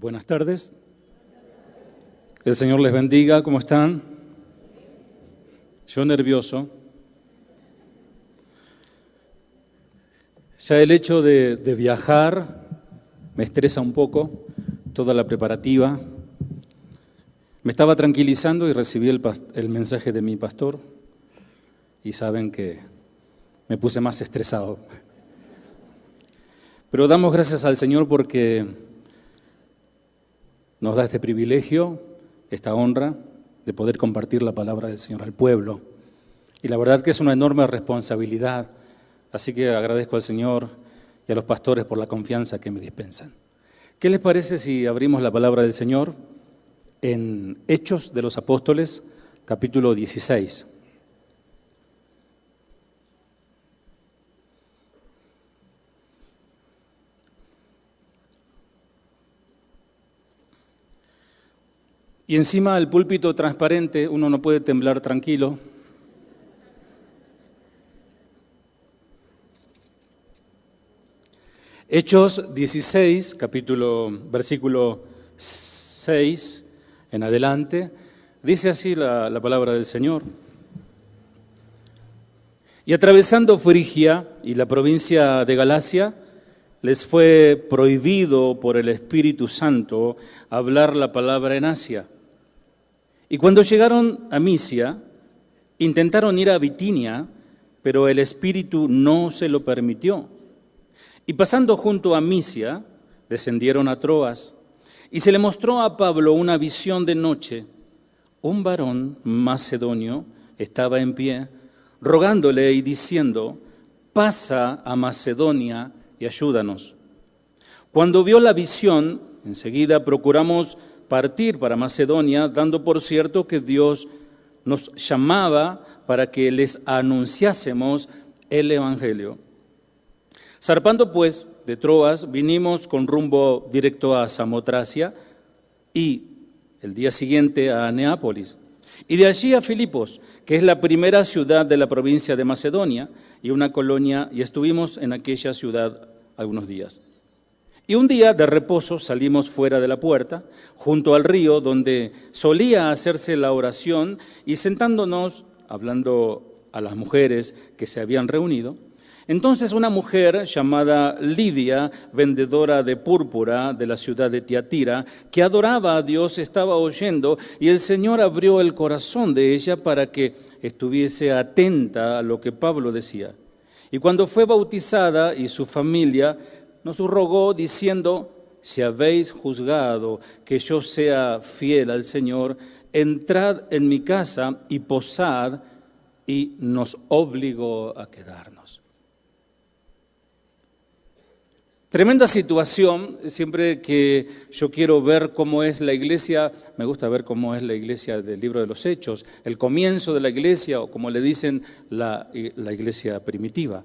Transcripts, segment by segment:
Buenas tardes. El Señor les bendiga. ¿Cómo están? Yo nervioso. Ya el hecho de viajar me estresa un poco, toda la preparativa. Me estaba tranquilizando y recibí el mensaje de mi pastor y saben que me puse más estresado. Pero damos gracias al Señor porque nos da este privilegio, esta honra de poder compartir la palabra del Señor al pueblo. Y la verdad que es una enorme responsabilidad, así que agradezco al Señor y a los pastores por la confianza que me dispensan. ¿Qué les parece si abrimos la palabra del Señor en Hechos de los Apóstoles, capítulo 16? Y encima del púlpito transparente uno no puede temblar tranquilo. Hechos 16, versículo 6 en adelante, dice así la palabra del Señor. Y atravesando Frigia y la provincia de Galacia, les fue prohibido por el Espíritu Santo hablar la palabra en Asia. Y cuando llegaron a Misia, intentaron ir a Bitinia, pero el Espíritu no se lo permitió. Y pasando junto a Misia, descendieron a Troas, y se le mostró a Pablo una visión de noche. Un varón macedonio estaba en pie, rogándole y diciendo: pasa a Macedonia y ayúdanos. Cuando vio la visión, enseguida procuramos partir para Macedonia, dando por cierto que Dios nos llamaba para que les anunciásemos el Evangelio. Zarpando pues de Troas, vinimos con rumbo directo a Samotracia y el día siguiente a Neápolis. Y de allí a Filipos, que es la primera ciudad de la provincia de Macedonia y una colonia, y estuvimos en aquella ciudad algunos días. Y un día de reposo salimos fuera de la puerta, junto al río donde solía hacerse la oración, y sentándonos, hablando a las mujeres que se habían reunido, entonces una mujer llamada Lidia, vendedora de púrpura de la ciudad de Tiatira, que adoraba a Dios, estaba oyendo, y el Señor abrió el corazón de ella para que estuviese atenta a lo que Pablo decía. Y cuando fue bautizada y su familia, nos rogó diciendo: si habéis juzgado que yo sea fiel al Señor, entrad en mi casa y posad, y nos obligó a quedarnos. Tremenda situación. Siempre que yo quiero ver cómo es la iglesia, me gusta ver cómo es la iglesia del libro de los Hechos, el comienzo de la iglesia, o como le dicen, la iglesia primitiva.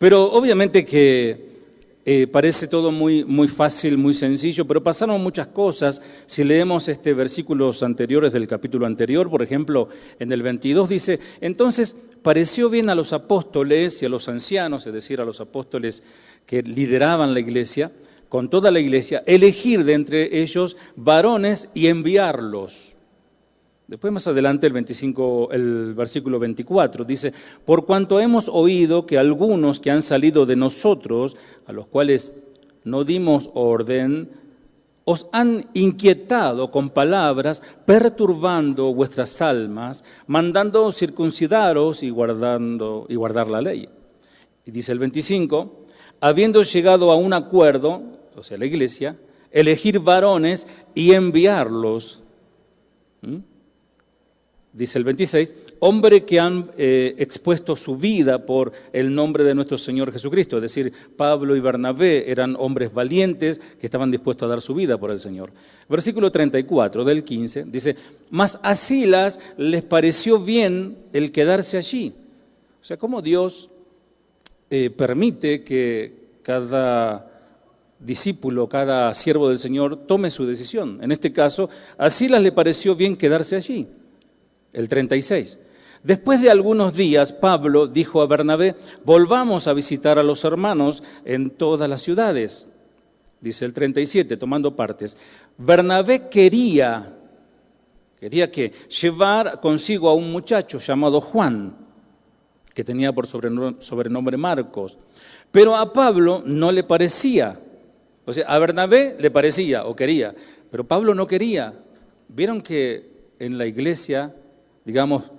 Pero obviamente que parece todo muy fácil, muy sencillo, pero pasaron muchas cosas. Si leemos versículos anteriores del capítulo anterior, por ejemplo, en el 22 dice: entonces pareció bien a los apóstoles y a los ancianos, es decir, a los apóstoles que lideraban la iglesia, con toda la iglesia, elegir de entre ellos varones y enviarlos. Después más adelante el versículo 24 dice: por cuanto hemos oído que algunos que han salido de nosotros, a los cuales no dimos orden, os han inquietado con palabras, perturbando vuestras almas, mandando circuncidaros y guardar la ley. Y dice el 25, habiendo llegado a un acuerdo, o sea, la iglesia, elegir varones y enviarlos. Dice el 26, hombre que han expuesto su vida por el nombre de nuestro Señor Jesucristo. Es decir, Pablo y Bernabé eran hombres valientes que estaban dispuestos a dar su vida por el Señor. Versículo 34 del 15 dice: mas a Silas les pareció bien el quedarse allí. O sea, cómo Dios permite que cada discípulo, cada siervo del Señor tome su decisión. En este caso, a Silas le pareció bien quedarse allí. El 36. Después de algunos días, Pablo dijo a Bernabé: volvamos a visitar a los hermanos en todas las ciudades. dice el 37, tomando partes. Bernabé quería que llevar consigo a un muchacho llamado Juan, que tenía por sobrenombre Marcos, pero a Pablo no le parecía. O sea, a Bernabé le parecía o quería, pero Pablo no quería. Vieron que en la iglesia, digamos,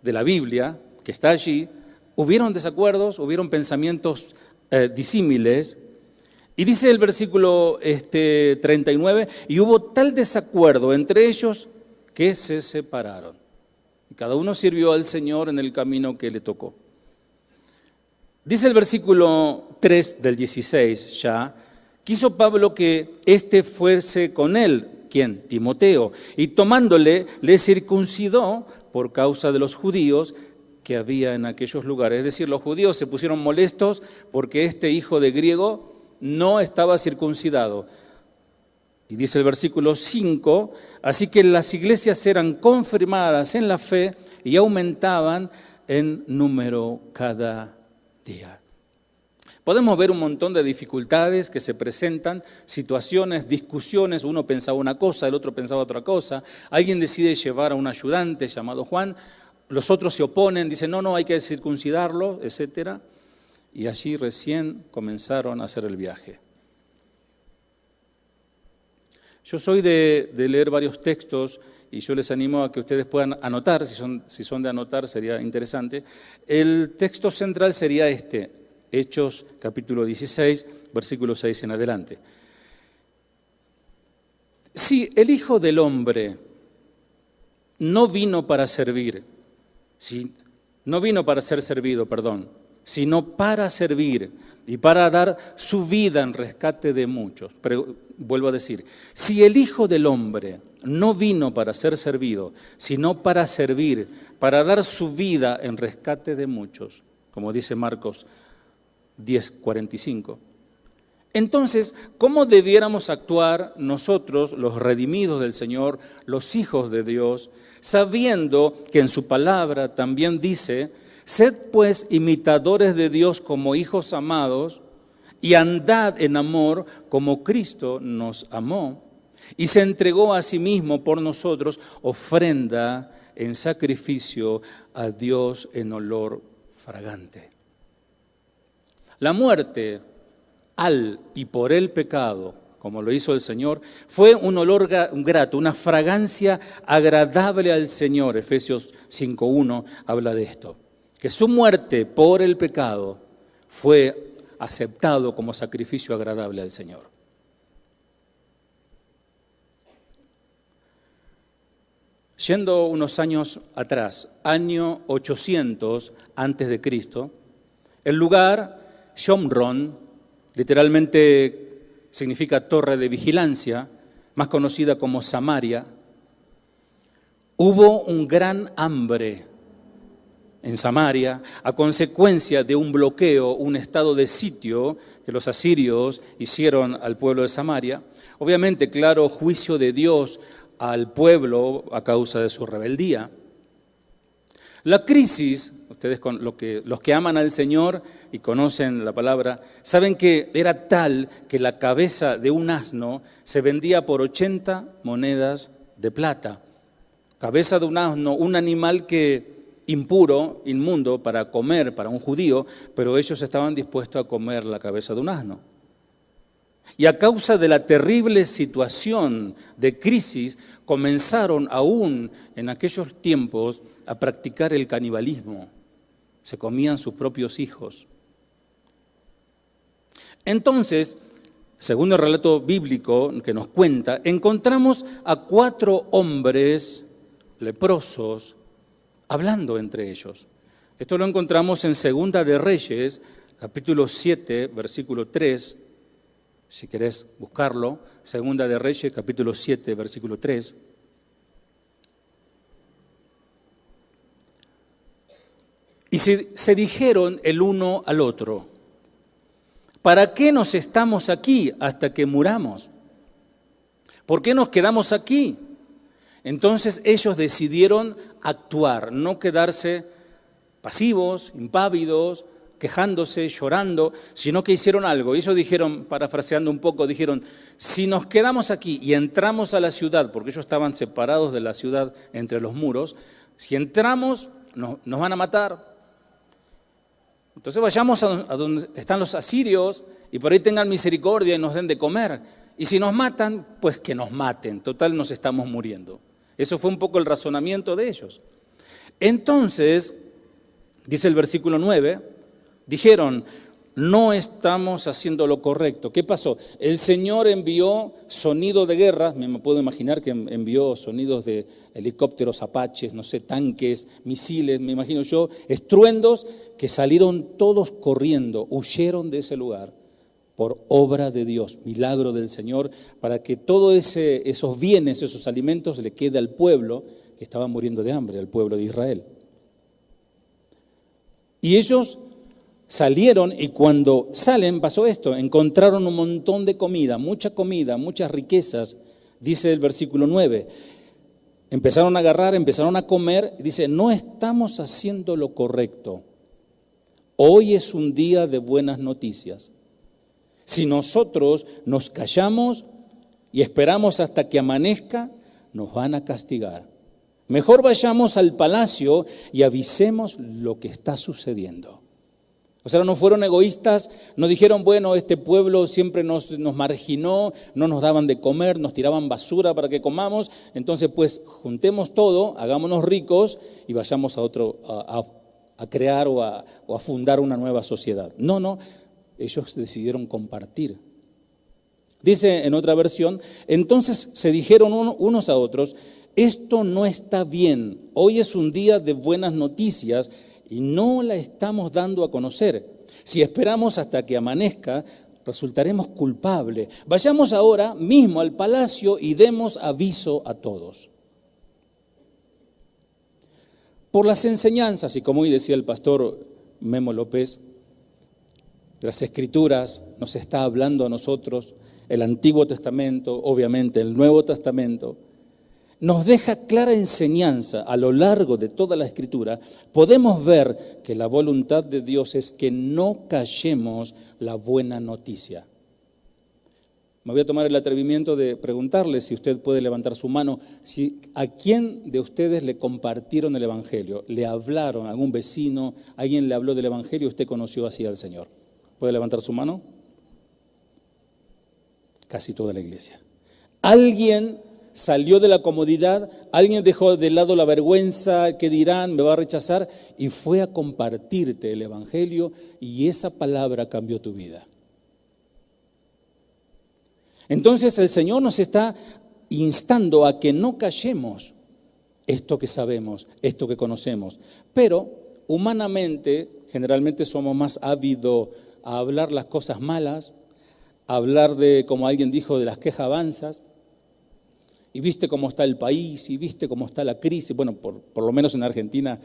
de la Biblia, que está allí, hubieron desacuerdos, hubieron pensamientos disímiles. Y dice el versículo 39, y hubo tal desacuerdo entre ellos que se separaron. Y cada uno sirvió al Señor en el camino que le tocó. Dice el versículo 3 del 16 ya, quiso Pablo que éste fuese con él, ¿quién? Timoteo, y tomándole le circuncidó por causa de los judíos que había en aquellos lugares. Es decir, los judíos se pusieron molestos porque este hijo de griego no estaba circuncidado. Y dice el versículo 5, así que las iglesias eran confirmadas en la fe y aumentaban en número cada día. Podemos ver un montón de dificultades que se presentan, situaciones, discusiones, uno pensaba una cosa, el otro pensaba otra cosa, alguien decide llevar a un ayudante llamado Juan, los otros se oponen, dicen no, hay que circuncidarlo, etc. Y allí recién comenzaron a hacer el viaje. Yo soy de leer varios textos y yo les animo a que ustedes puedan anotar, si son de anotar sería interesante. El texto central sería Hechos capítulo 16, versículo 6 en adelante. Si el Hijo del Hombre no vino para servir, no vino para ser servido, sino para servir y para dar su vida en rescate de muchos. Pero vuelvo a decir, si el Hijo del Hombre no vino para ser servido, sino para servir, para dar su vida en rescate de muchos, como dice Marcos 10:45. Entonces, ¿cómo debiéramos actuar nosotros, los redimidos del Señor, los hijos de Dios, sabiendo que en su palabra también dice, sed pues imitadores de Dios como hijos amados y andad en amor como Cristo nos amó y se entregó a sí mismo por nosotros, ofrenda en sacrificio a Dios en olor fragante? La muerte al y por el pecado, como lo hizo el Señor, fue un olor grato, una fragancia agradable al Señor. Efesios 5:1 habla de esto, que su muerte por el pecado fue aceptado como sacrificio agradable al Señor. Yendo unos años atrás, año 800 antes de Cristo, el lugar Shomron, literalmente significa torre de vigilancia, más conocida como Samaria, hubo un gran hambre en Samaria a consecuencia de un bloqueo, un estado de sitio que los asirios hicieron al pueblo de Samaria. Obviamente, claro, juicio de Dios al pueblo a causa de su rebeldía. La crisis, ustedes los que aman al Señor y conocen la palabra, saben que era tal que la cabeza de un asno se vendía por 80 monedas de plata. Cabeza de un asno, un animal impuro, inmundo para comer para un judío, pero ellos estaban dispuestos a comer la cabeza de un asno. Y a causa de la terrible situación de crisis, comenzaron aún en aquellos tiempos a practicar el canibalismo. Se comían sus propios hijos. Entonces, según el relato bíblico que nos cuenta, encontramos a 4 hombres leprosos hablando entre ellos. Esto lo encontramos en Segunda de Reyes, capítulo 7, versículo 3. Si querés buscarlo, Segunda de Reyes, capítulo 7, versículo 3. Y se dijeron el uno al otro, ¿para qué nos estamos aquí hasta que muramos? ¿Por qué nos quedamos aquí? Entonces ellos decidieron actuar, no quedarse pasivos, impávidos, quejándose, llorando, sino que hicieron algo. Y ellos dijeron, parafraseando un poco, dijeron, si nos quedamos aquí y entramos a la ciudad, porque ellos estaban separados de la ciudad entre los muros, si entramos nos van a matar. Entonces vayamos a donde están los asirios y por ahí tengan misericordia y nos den de comer. Y si nos matan, pues que nos maten, total nos estamos muriendo. Eso fue un poco el razonamiento de ellos. Entonces, dice el versículo 9, dijeron, no estamos haciendo lo correcto. ¿Qué pasó? El Señor envió sonido de guerra, me puedo imaginar que envió sonidos de helicópteros, apaches, no sé, tanques, misiles, me imagino yo, estruendos que salieron todos corriendo, huyeron de ese lugar por obra de Dios, milagro del Señor, para que todos esos bienes, esos alimentos le quede al pueblo que estaba muriendo de hambre, al pueblo de Israel. Y ellos salieron y cuando salen pasó esto, encontraron un montón de comida, muchas riquezas, dice el versículo 9. Empezaron a agarrar, empezaron a comer, dice, no estamos haciendo lo correcto. Hoy es un día de buenas noticias. Si nosotros nos callamos y esperamos hasta que amanezca, nos van a castigar. Mejor vayamos al palacio y avisemos lo que está sucediendo. O sea, no fueron egoístas, no dijeron, bueno, este pueblo siempre nos marginó, no nos daban de comer, nos tiraban basura para que comamos, entonces pues juntemos todo, hagámonos ricos y vayamos a crear o a fundar una nueva sociedad. No, ellos decidieron compartir. Dice en otra versión, entonces se dijeron unos a otros, esto no está bien, hoy es un día de buenas noticias y no la estamos dando a conocer. Si esperamos hasta que amanezca, resultaremos culpables. Vayamos ahora mismo al palacio y demos aviso a todos. Por las enseñanzas, y como hoy decía el pastor Memo López, las Escrituras nos está hablando a nosotros, el Antiguo Testamento, obviamente el Nuevo Testamento, nos deja clara enseñanza a lo largo de toda la Escritura. Podemos ver que la voluntad de Dios es que no callemos la buena noticia. Me voy a tomar el atrevimiento de preguntarle si usted puede levantar su mano, ¿a quién de ustedes le compartieron el Evangelio? ¿Le hablaron a algún vecino? ¿Alguien le habló del Evangelio y usted conoció así al Señor? ¿Puede levantar su mano? Casi toda la iglesia. ¿Alguien salió de la comodidad? ¿Alguien dejó de lado la vergüenza? ¿Qué dirán? ¿Me va a rechazar? Y fue a compartirte el Evangelio y esa palabra cambió tu vida. Entonces el Señor nos está instando a que no callemos esto que sabemos, esto que conocemos. Pero humanamente, generalmente somos más ávidos a hablar las cosas malas, a hablar de, como alguien dijo, de las quejabanzas. Y viste cómo está el país, y viste cómo está la crisis. Bueno, por lo menos en Argentina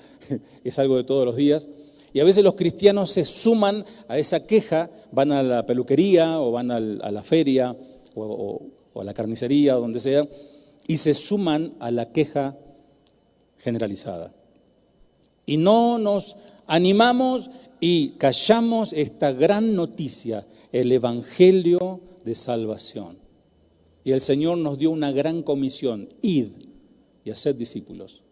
es algo de todos los días. Y a veces los cristianos se suman a esa queja, van a la peluquería o van a la feria o a la carnicería o donde sea, y se suman a la queja generalizada. Y no nos animamos y callamos esta gran noticia, el Evangelio de salvación. Y el Señor nos dio una gran comisión, id y haced discípulos.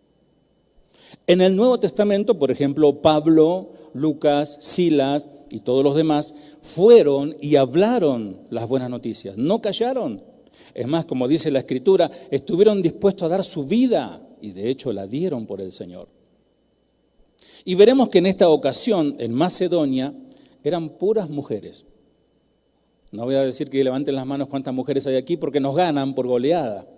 En el Nuevo Testamento, por ejemplo, Pablo, Lucas, Silas y todos los demás fueron y hablaron las buenas noticias, no callaron. Es más, como dice la Escritura, estuvieron dispuestos a dar su vida y de hecho la dieron por el Señor. Y veremos que en esta ocasión, en Macedonia, eran puras mujeres. No voy a decir que levanten las manos cuántas mujeres hay aquí porque nos ganan por goleada.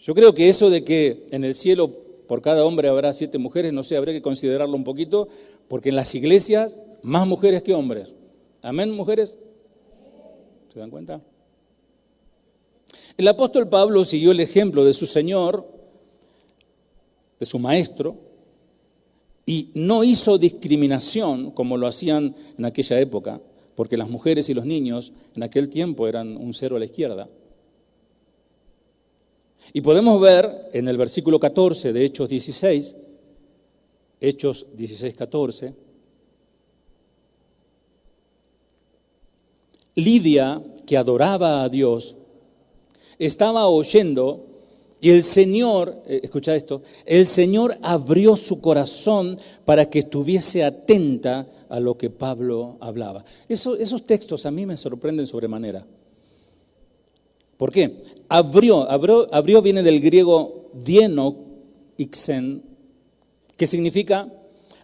Yo creo que eso de que en el cielo por cada hombre habrá 7 mujeres, no sé, habría que considerarlo un poquito, porque en las iglesias más mujeres que hombres. ¿Amén, mujeres? ¿Se dan cuenta? El apóstol Pablo siguió el ejemplo de su Señor, de su Maestro, y no hizo discriminación como lo hacían en aquella época, porque las mujeres y los niños en aquel tiempo eran un cero a la izquierda. Y podemos ver en el versículo 14 de Hechos 16, 14, Lidia, que adoraba a Dios, estaba oyendo y el Señor, escucha esto, el Señor abrió su corazón para que estuviese atenta a lo que Pablo hablaba. Esos textos a mí me sorprenden sobremanera. ¿Por qué? Abrió viene del griego dienok ixen, que significa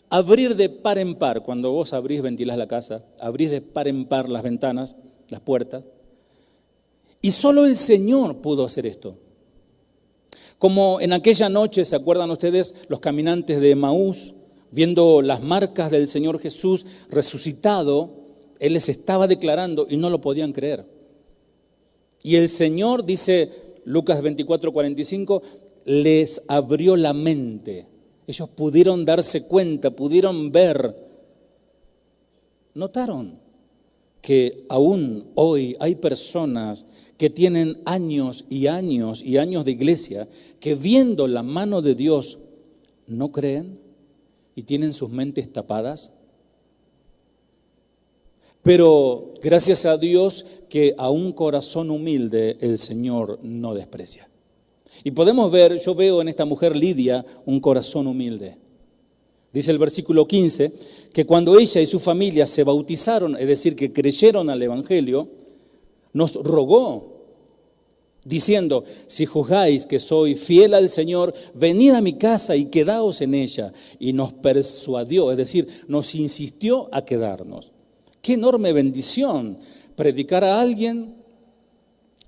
abrir de par en par. Cuando vos abrís, ventilás la casa, abrís de par en par las ventanas, las puertas. Y solo el Señor pudo hacer esto. Como en aquella noche, ¿se acuerdan ustedes? Los caminantes de Emaús, viendo las marcas del Señor Jesús resucitado, Él les estaba declarando y no lo podían creer. Y el Señor, dice Lucas 24:45, les abrió la mente. Ellos pudieron darse cuenta, pudieron ver. Notaron que aún hoy hay personas que tienen años y años y años de iglesia que viendo la mano de Dios no creen y tienen sus mentes tapadas. Pero gracias a Dios que a un corazón humilde el Señor no desprecia. Y podemos ver, yo veo en esta mujer Lidia un corazón humilde. Dice el versículo 15 que cuando ella y su familia se bautizaron, es decir, que creyeron al Evangelio, nos rogó diciendo, si juzgáis que soy fiel al Señor, venid a mi casa y quedaos en ella. Y nos persuadió, es decir, nos insistió a quedarnos. Qué enorme bendición predicar a alguien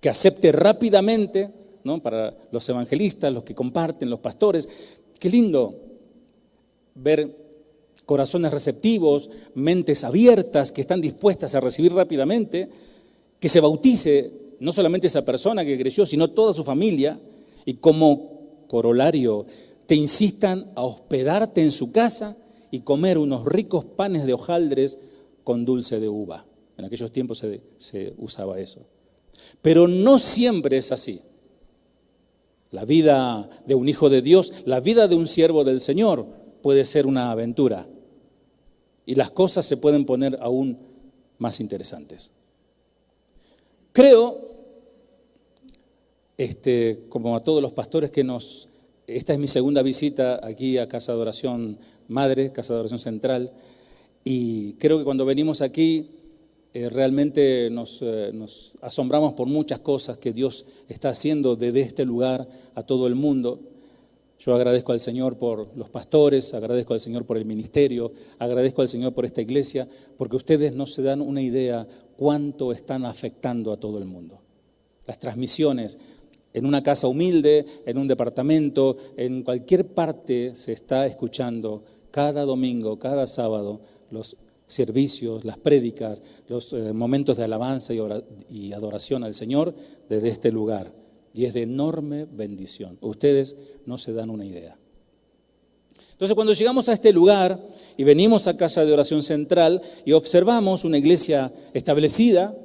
que acepte rápidamente, ¿no? Para los evangelistas, los que comparten, los pastores. Qué lindo ver corazones receptivos, mentes abiertas que están dispuestas a recibir rápidamente, que se bautice no solamente esa persona que creyó, sino toda su familia, y como corolario te insistan a hospedarte en su casa y comer unos ricos panes de hojaldres con dulce de uva. En aquellos tiempos se usaba eso. Pero no siempre es así. La vida de un hijo de Dios, la vida de un siervo del Señor puede ser una aventura. Y las cosas se pueden poner aún más interesantes. Creo, como a todos los pastores esta es mi segunda visita aquí a Casa de Oración Madre, Casa de Oración Central, y creo que cuando venimos aquí realmente nos asombramos por muchas cosas que Dios está haciendo desde este lugar a todo el mundo. Yo agradezco al Señor por los pastores, agradezco al Señor por el ministerio, agradezco al Señor por esta iglesia, porque ustedes no se dan una idea cuánto están afectando a todo el mundo. Las transmisiones en una casa humilde, en un departamento, en cualquier parte se está escuchando cada domingo, cada sábado, los servicios, las prédicas, los momentos de alabanza y adoración al Señor desde este lugar. Y es de enorme bendición. Ustedes no se dan una idea. Entonces, cuando llegamos a este lugar y venimos a Casa de Oración Central y observamos una iglesia establecida,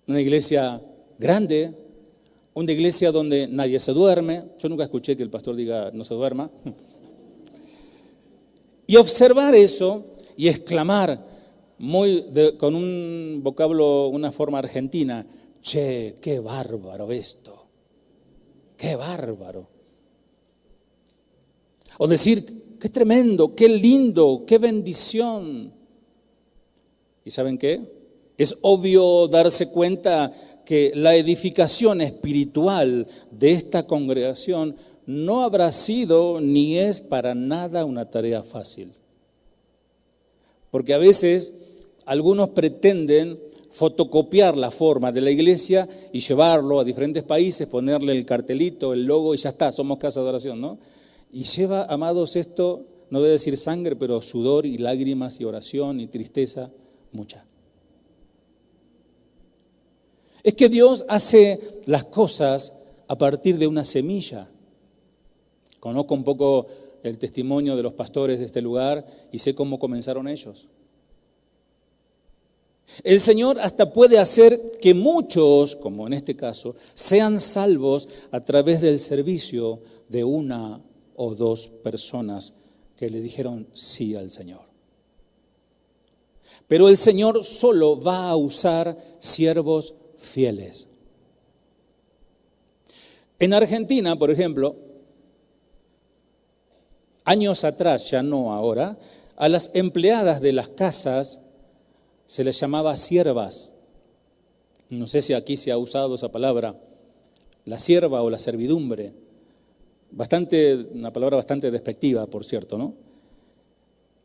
una iglesia grande, una iglesia donde nadie se duerme. Yo nunca escuché que el pastor diga no se duerma. Y observar eso y exclamar con un vocablo, una forma argentina, che, qué bárbaro esto, qué bárbaro. O decir, qué tremendo, qué lindo, qué bendición. ¿Y saben qué? Es obvio darse cuenta que la edificación espiritual de esta congregación no habrá sido ni es para nada una tarea fácil. Porque a veces algunos pretenden fotocopiar la forma de la iglesia y llevarlo a diferentes países, ponerle el cartelito, el logo y ya está, somos Casa de Oración, ¿no? Y lleva, amados, esto, no voy a decir sangre, pero sudor y lágrimas y oración y tristeza, mucha. Es que Dios hace las cosas a partir de una semilla. Conozco un poco el testimonio de los pastores de este lugar y sé cómo comenzaron ellos. El Señor hasta puede hacer que muchos, como en este caso, sean salvos a través del servicio de una o dos personas que le dijeron sí al Señor. Pero el Señor solo va a usar siervos fieles. En Argentina, por ejemplo, años atrás, ya no ahora, a las empleadas de las casas se les llamaba siervas. No sé si aquí se ha usado esa palabra, la sierva o la servidumbre. Una palabra bastante despectiva, por cierto, ¿no?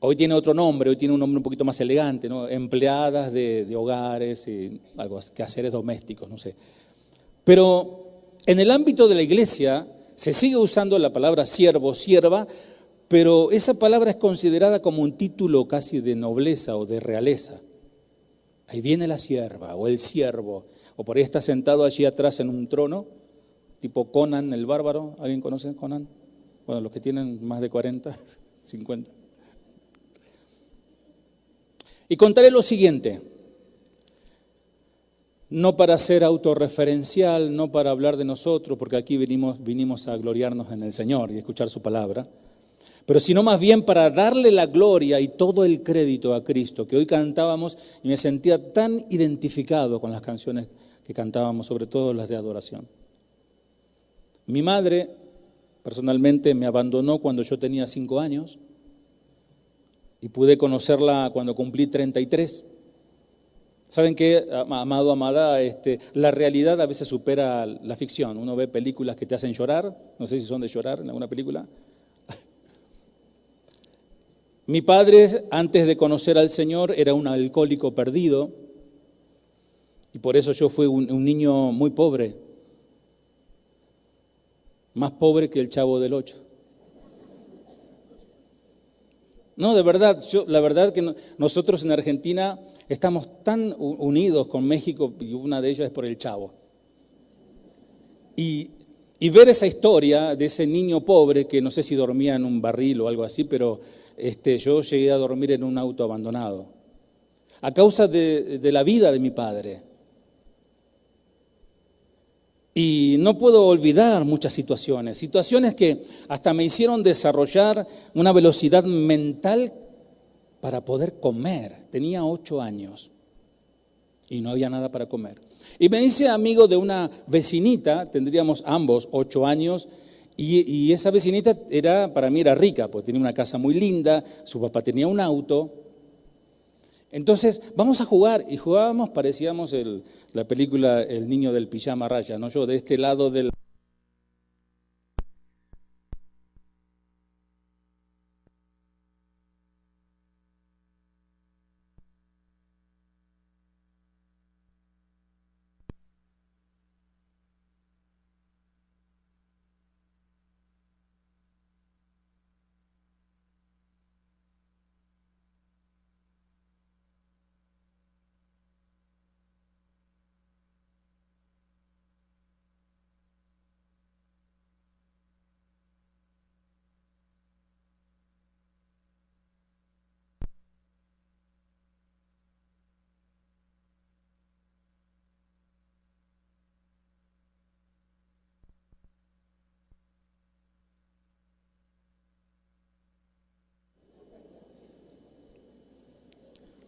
Hoy tiene otro nombre, hoy tiene un nombre un poquito más elegante, ¿no? Empleadas de hogares y algo, quehaceres domésticos, no sé. Pero en el ámbito de la iglesia se sigue usando la palabra siervo, sierva, pero esa palabra es considerada como un título casi de nobleza o de realeza. Ahí viene la sierva o el siervo, o por ahí está sentado allí atrás en un trono, tipo Conan el bárbaro. ¿Alguien conoce a Conan? Bueno, los que tienen más de 40, 50. Y contaré lo siguiente, no para ser autorreferencial, no para hablar de nosotros, porque aquí vinimos a gloriarnos en el Señor y escuchar su palabra, pero sino más bien para darle la gloria y todo el crédito a Cristo, que hoy cantábamos y me sentía tan identificado con las canciones que cantábamos, sobre todo las de adoración. Mi madre, personalmente, me abandonó cuando yo tenía 5 años y pude conocerla cuando cumplí 33. ¿Saben qué, amado, amada? La realidad a veces supera la ficción. Uno ve películas que te hacen llorar, no sé si son de llorar en alguna película. Mi padre, antes de conocer al Señor, era un alcohólico perdido y por eso yo fui un niño muy pobre, más pobre que el Chavo del Ocho. No, de verdad, la verdad que nosotros en Argentina estamos tan unidos con México y una de ellas es por el Chavo. Y ver esa historia de ese niño pobre que no sé si dormía en un barril o algo así, pero yo llegué a dormir en un auto abandonado a causa de la vida de mi padre. Y no puedo olvidar muchas situaciones que hasta me hicieron desarrollar una velocidad mental para poder comer. Tenía 8 años y no había nada para comer. Y me hice amigo de una vecinita, tendríamos ambos 8 años, y esa vecinita para mí era rica, porque tenía una casa muy linda, su papá tenía un auto. Entonces, vamos a jugar, y jugábamos, parecíamos la película El niño del pijama raya, ¿no? Yo de este lado del...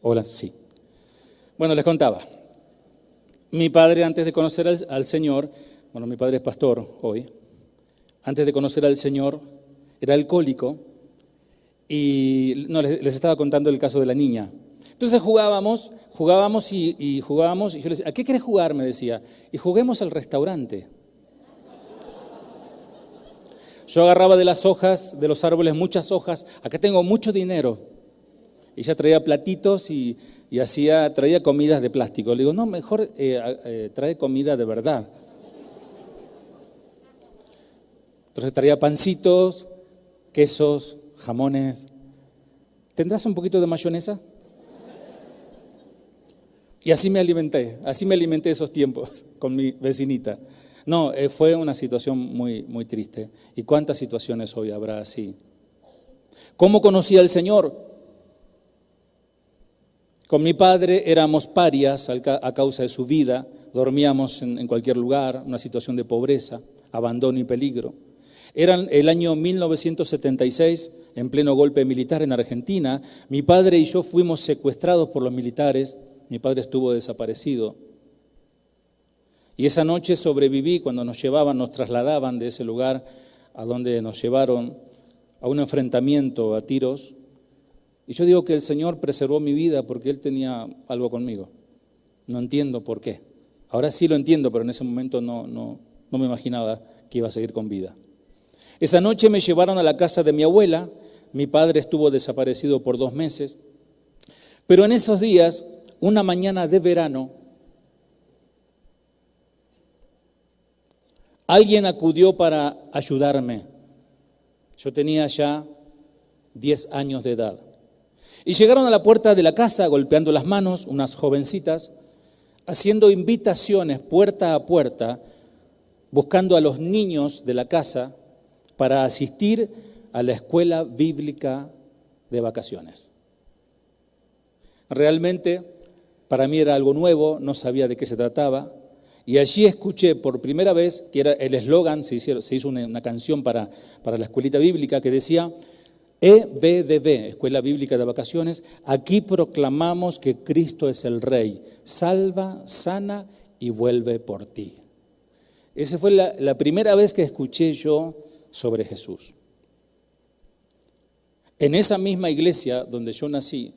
Hola, sí. Bueno, les contaba. Mi padre, antes de conocer al Señor, bueno, mi padre es pastor hoy, antes de conocer al Señor, era alcohólico y no, les estaba contando el caso de la niña. Entonces jugábamos y jugábamos y yo le decía, ¿a qué querés jugar? Me decía, y juguemos al restaurante. Yo agarraba de las hojas, de los árboles, muchas hojas, acá tengo mucho dinero. Y ella traía platitos y traía comidas de plástico. Le digo, no, mejor trae comida de verdad. Entonces traía pancitos, quesos, jamones. ¿Tendrás un poquito de mayonesa? Y así me alimenté esos tiempos con mi vecinita. No, fue una situación muy, muy triste. ¿Y cuántas situaciones hoy habrá así? ¿Cómo conocí al Señor? Con mi padre éramos parias a causa de su vida, dormíamos en cualquier lugar, una situación de pobreza, abandono y peligro. Era el año 1976, en pleno golpe militar en Argentina. Mi padre y yo fuimos secuestrados por los militares. Mi padre estuvo desaparecido. Y esa noche sobreviví cuando nos trasladaban de ese lugar a donde nos llevaron a un enfrentamiento a tiros. Y yo digo que el Señor preservó mi vida porque Él tenía algo conmigo. No entiendo por qué. Ahora sí lo entiendo, pero en ese momento no me imaginaba que iba a seguir con vida. Esa noche me llevaron a la casa de mi abuela. Mi padre estuvo desaparecido por 2 meses. Pero en esos días, una mañana de verano, alguien acudió para ayudarme. Yo tenía ya 10 años de edad. Y llegaron a la puerta de la casa golpeando las manos, unas jovencitas, haciendo invitaciones puerta a puerta, buscando a los niños de la casa para asistir a la escuela bíblica de vacaciones. Realmente para mí era algo nuevo, no sabía de qué se trataba, y allí escuché por primera vez, que era el eslogan, se hizo una canción para la escuelita bíblica que decía: EBDB, Escuela Bíblica de Vacaciones, aquí proclamamos que Cristo es el Rey, salva, sana y vuelve por ti. Esa fue la primera vez que escuché yo sobre Jesús. En esa misma iglesia donde yo nací,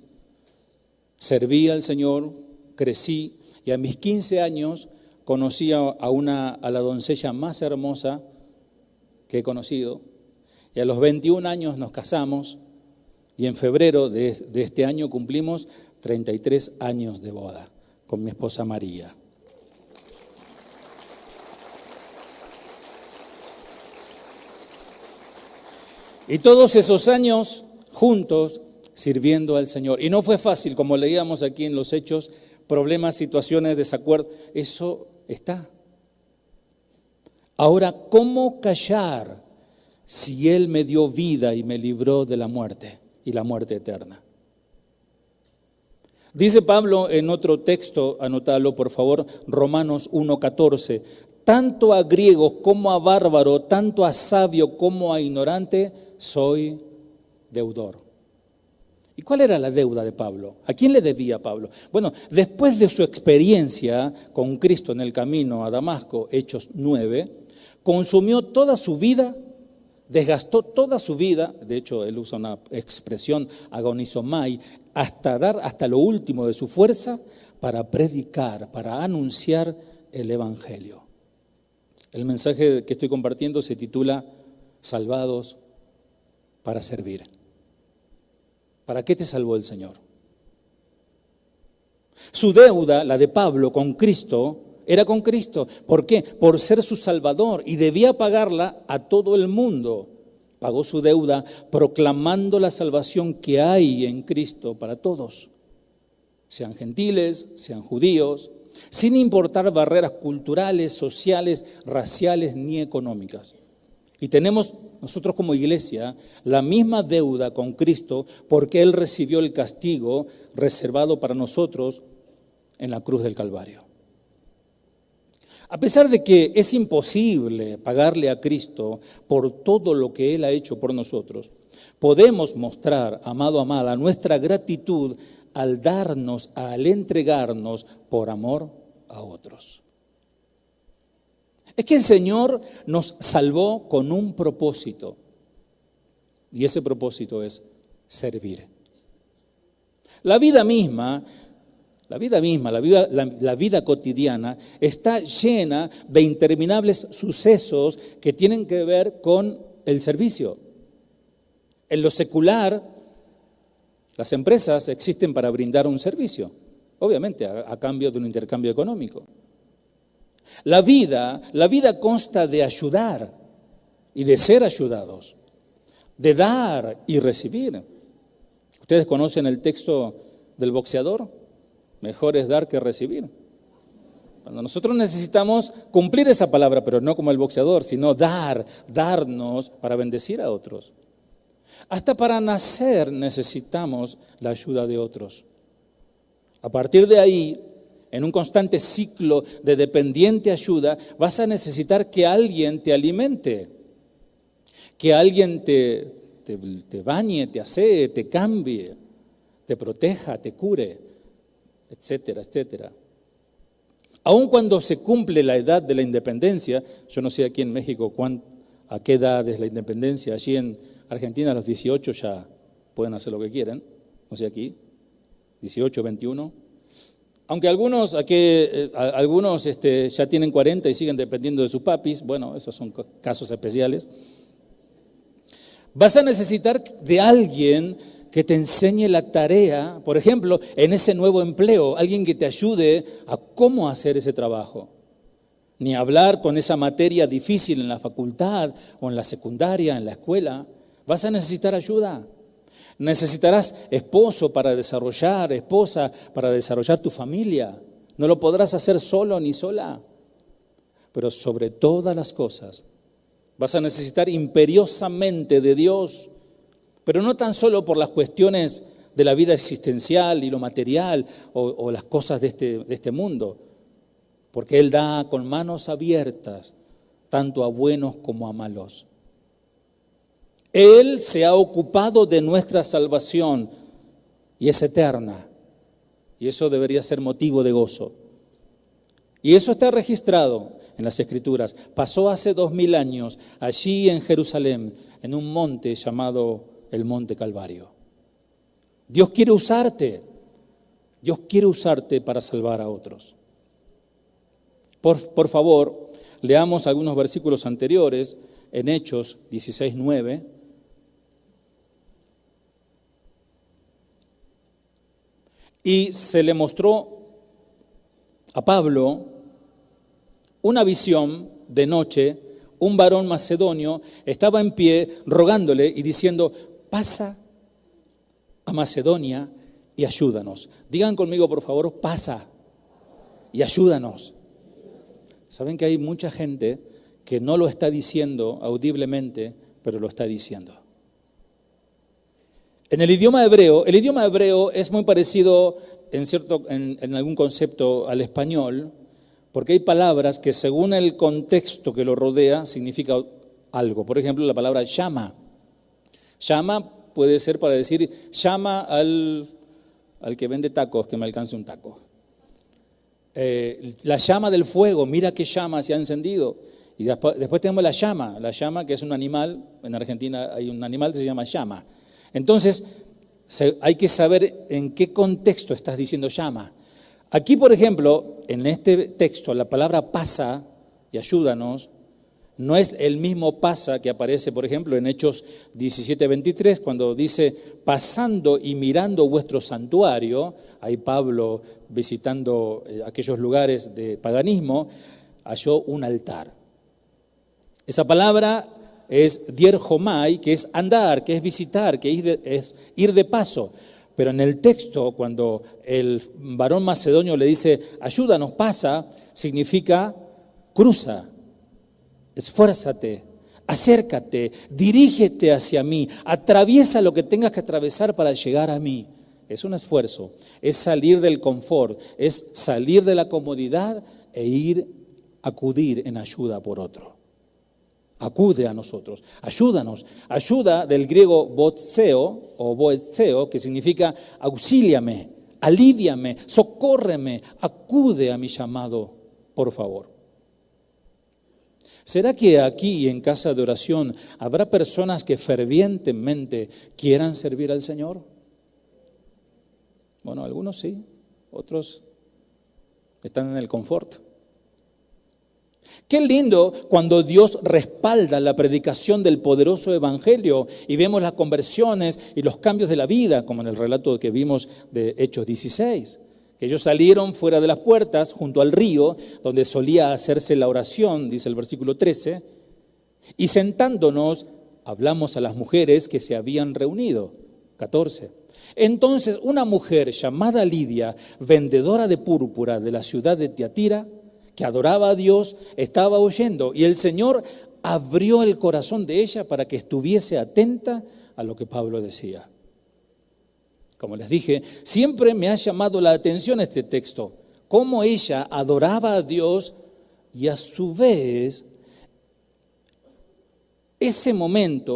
serví al Señor, crecí, y a mis 15 años conocí a la doncella más hermosa que he conocido. Y a los 21 años nos casamos y en febrero de este año cumplimos 33 años de boda con mi esposa María. Y todos esos años juntos sirviendo al Señor. Y no fue fácil, como leíamos aquí en los Hechos, problemas, situaciones, desacuerdos, eso está. Ahora, ¿cómo callar si Él me dio vida y me libró de la muerte y la muerte eterna? Dice Pablo en otro texto, anótalo por favor, Romanos 1:14, tanto a griego como a bárbaro, tanto a sabio como a ignorante, soy deudor. ¿Y cuál era la deuda de Pablo? ¿A quién le debía Pablo? Bueno, después de su experiencia con Cristo en el camino a Damasco, Hechos 9, consumió toda su vida, desgastó toda su vida, de hecho él usa una expresión agonizomai, hasta dar hasta lo último de su fuerza para predicar, para anunciar el Evangelio. El mensaje que estoy compartiendo se titula Salvados para servir. ¿Para qué te salvó el Señor? Su deuda, la de Pablo con Cristo, era con Cristo. ¿Por qué? Por ser su Salvador y debía pagarla a todo el mundo. Pagó su deuda proclamando la salvación que hay en Cristo para todos, sean gentiles, sean judíos, sin importar barreras culturales, sociales, raciales ni económicas. Y tenemos nosotros como iglesia la misma deuda con Cristo porque Él recibió el castigo reservado para nosotros en la cruz del Calvario. A pesar de que es imposible pagarle a Cristo por todo lo que Él ha hecho por nosotros, podemos mostrar, amado, amada, nuestra gratitud al darnos, al entregarnos por amor a otros. Es que el Señor nos salvó con un propósito, y ese propósito es servir. La vida cotidiana está llena de interminables sucesos que tienen que ver con el servicio. En lo secular, las empresas existen para brindar un servicio, obviamente a cambio de un intercambio económico. La vida consta de ayudar y de ser ayudados, de dar y recibir. ¿Ustedes conocen el texto del boxeador? Mejor es dar que recibir. Cuando nosotros necesitamos cumplir esa palabra, pero no como el boxeador, sino darnos para bendecir a otros. Hasta para nacer necesitamos la ayuda de otros. A partir de ahí, en un constante ciclo de dependiente ayuda, vas a necesitar que alguien te alimente. que alguien te bañe, te asee, te cambie, te proteja, te cure, etcétera, etcétera. Aun cuando se cumple la edad de la independencia, yo no sé aquí en México a qué edad es la independencia, allí en Argentina a los 18 ya pueden hacer lo que quieran, no sé aquí, 18, 21. Aunque algunos ya tienen 40 y siguen dependiendo de sus papis, bueno, esos son casos especiales. Vas a necesitar de alguien que te enseñe la tarea, por ejemplo, en ese nuevo empleo, alguien que te ayude a cómo hacer ese trabajo. Ni hablar con esa materia difícil en la facultad o en la secundaria, en la escuela. Vas a necesitar ayuda. Necesitarás esposo para desarrollar, esposa para desarrollar tu familia. No lo podrás hacer solo ni sola. Pero sobre todas las cosas, vas a necesitar imperiosamente de Dios. Pero no tan solo por las cuestiones de la vida existencial y lo material o las cosas de este mundo, porque Él da con manos abiertas tanto a buenos como a malos. Él se ha ocupado de nuestra salvación y es eterna, y eso debería ser motivo de gozo. Y eso está registrado en las Escrituras. Pasó hace 2000 años allí en Jerusalén, en un monte llamado el Monte Calvario. Dios quiere usarte. Dios quiere usarte para salvar a otros. Por favor, leamos algunos versículos anteriores en Hechos 16:9. Y se le mostró a Pablo una visión de noche. Un varón macedonio estaba en pie rogándole y diciendo: pasa a Macedonia y ayúdanos. Digan conmigo, por favor, pasa y ayúdanos. Saben que hay mucha gente que no lo está diciendo audiblemente, pero lo está diciendo. En el idioma hebreo es muy parecido en algún concepto al español, porque hay palabras que según el contexto que lo rodea significa algo. Por ejemplo, la palabra llama. Llama puede ser para decir: llama al que vende tacos que me alcance un taco. La llama del fuego, mira qué llama se ha encendido. Y después tenemos la llama que es un animal. En Argentina hay un animal que se llama llama. Entonces hay que saber en qué contexto estás diciendo llama. Aquí, por ejemplo, en este texto, la palabra pasa y ayúdanos no es el mismo pasa que aparece, por ejemplo, en Hechos 17:23, cuando dice: pasando y mirando vuestro santuario. Ahí Pablo, visitando aquellos lugares de paganismo, halló un altar. Esa palabra es dierjomai, que es andar, que es visitar, que es ir de paso. Pero en el texto, cuando el varón macedonio le dice: ayúdanos, pasa, significa cruza, esfuérzate, acércate, dirígete hacia mí, atraviesa lo que tengas que atravesar para llegar a mí. Es un esfuerzo, es salir del confort, es salir de la comodidad e acudir en ayuda por otro. Acude a nosotros, ayúdanos. Ayuda del griego botseo o boetseo, que significa auxíliame, alíviame, socórreme, acude a mi llamado, por favor. ¿Será que aquí en casa de oración habrá personas que fervientemente quieran servir al Señor? Bueno, algunos sí, otros están en el confort. Qué lindo cuando Dios respalda la predicación del poderoso evangelio y vemos las conversiones y los cambios de la vida, como en el relato que vimos de Hechos 16. Que ellos salieron fuera de las puertas, junto al río, donde solía hacerse la oración, dice el versículo 13, y sentándonos, hablamos a las mujeres que se habían reunido, 14. Entonces una mujer llamada Lidia, vendedora de púrpura de la ciudad de Tiatira, que adoraba a Dios, estaba oyendo, y el Señor abrió el corazón de ella para que estuviese atenta a lo que Pablo decía. Como les dije, siempre me ha llamado la atención este texto, cómo ella adoraba a Dios y a su vez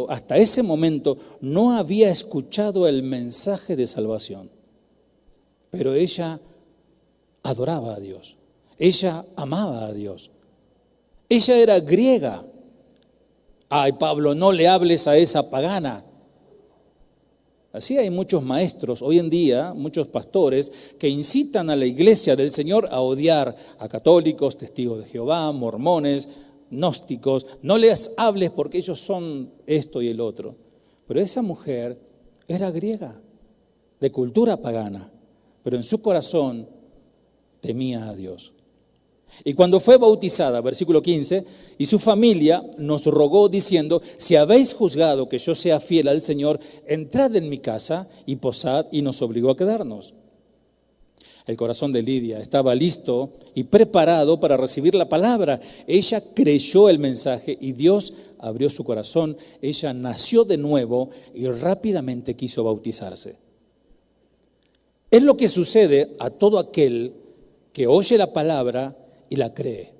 hasta ese momento, no había escuchado el mensaje de salvación. Pero ella adoraba a Dios. Ella amaba a Dios. Ella era griega. Ay, Pablo, no le hables a esa pagana. Así hay muchos maestros hoy en día, muchos pastores, que incitan a la iglesia del Señor a odiar a católicos, testigos de Jehová, mormones, gnósticos. No les hables porque ellos son esto y el otro. Pero esa mujer era griega, de cultura pagana, pero en su corazón temía a Dios. Y cuando fue bautizada, versículo 15, y su familia nos rogó diciendo: si habéis juzgado que yo sea fiel al Señor, entrad en mi casa y posad, y nos obligó a quedarnos. El corazón de Lidia estaba listo y preparado para recibir la palabra. Ella creyó el mensaje y Dios abrió su corazón. Ella nació de nuevo y rápidamente quiso bautizarse. Es lo que sucede a todo aquel que oye la palabra y la cree.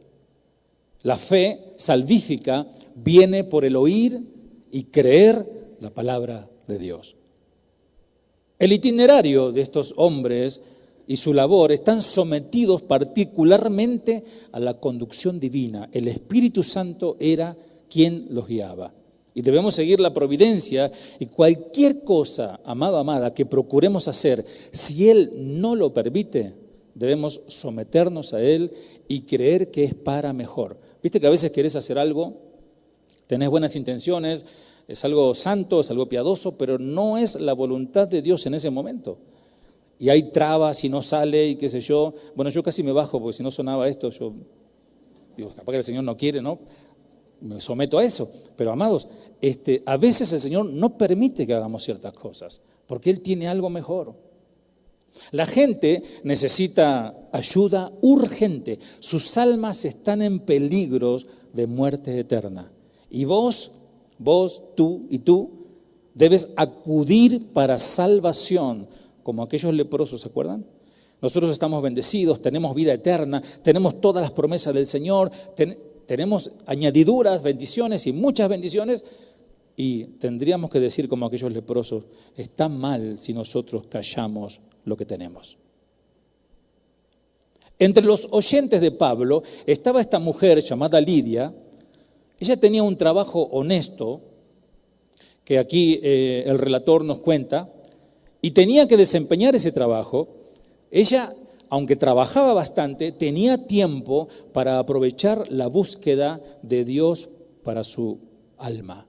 La fe salvífica viene por el oír y creer la palabra de Dios. El itinerario de estos hombres y su labor están sometidos particularmente a la conducción divina. El Espíritu Santo era quien los guiaba. Y debemos seguir la providencia, y cualquier cosa, amado, amada, que procuremos hacer, si Él no lo permite, debemos someternos a Él y creer que es para mejor. Viste que a veces querés hacer algo, tenés buenas intenciones, es algo santo, es algo piadoso, pero no es la voluntad de Dios en ese momento. Y hay trabas y no sale y qué sé yo. Bueno, yo casi me bajo porque si no sonaba esto, yo digo, capaz que el Señor no quiere, ¿no? Me someto a eso. Pero amados, a veces el Señor no permite que hagamos ciertas cosas porque Él tiene algo mejor. La gente necesita ayuda urgente. Sus almas están en peligro de muerte eterna. Y vos, tú y tú, debes acudir para salvación, como aquellos leprosos, ¿se acuerdan? Nosotros estamos bendecidos, tenemos vida eterna, tenemos todas las promesas del Señor, tenemos añadiduras, bendiciones y muchas bendiciones, y tendríamos que decir como aquellos leprosos: está mal si nosotros callamos lo que tenemos. Entre los oyentes de Pablo estaba esta mujer llamada Lidia. Ella tenía un trabajo honesto, que aquí el relator nos cuenta, y tenía que desempeñar ese trabajo. Ella, aunque trabajaba bastante, tenía tiempo para aprovechar la búsqueda de Dios para su alma.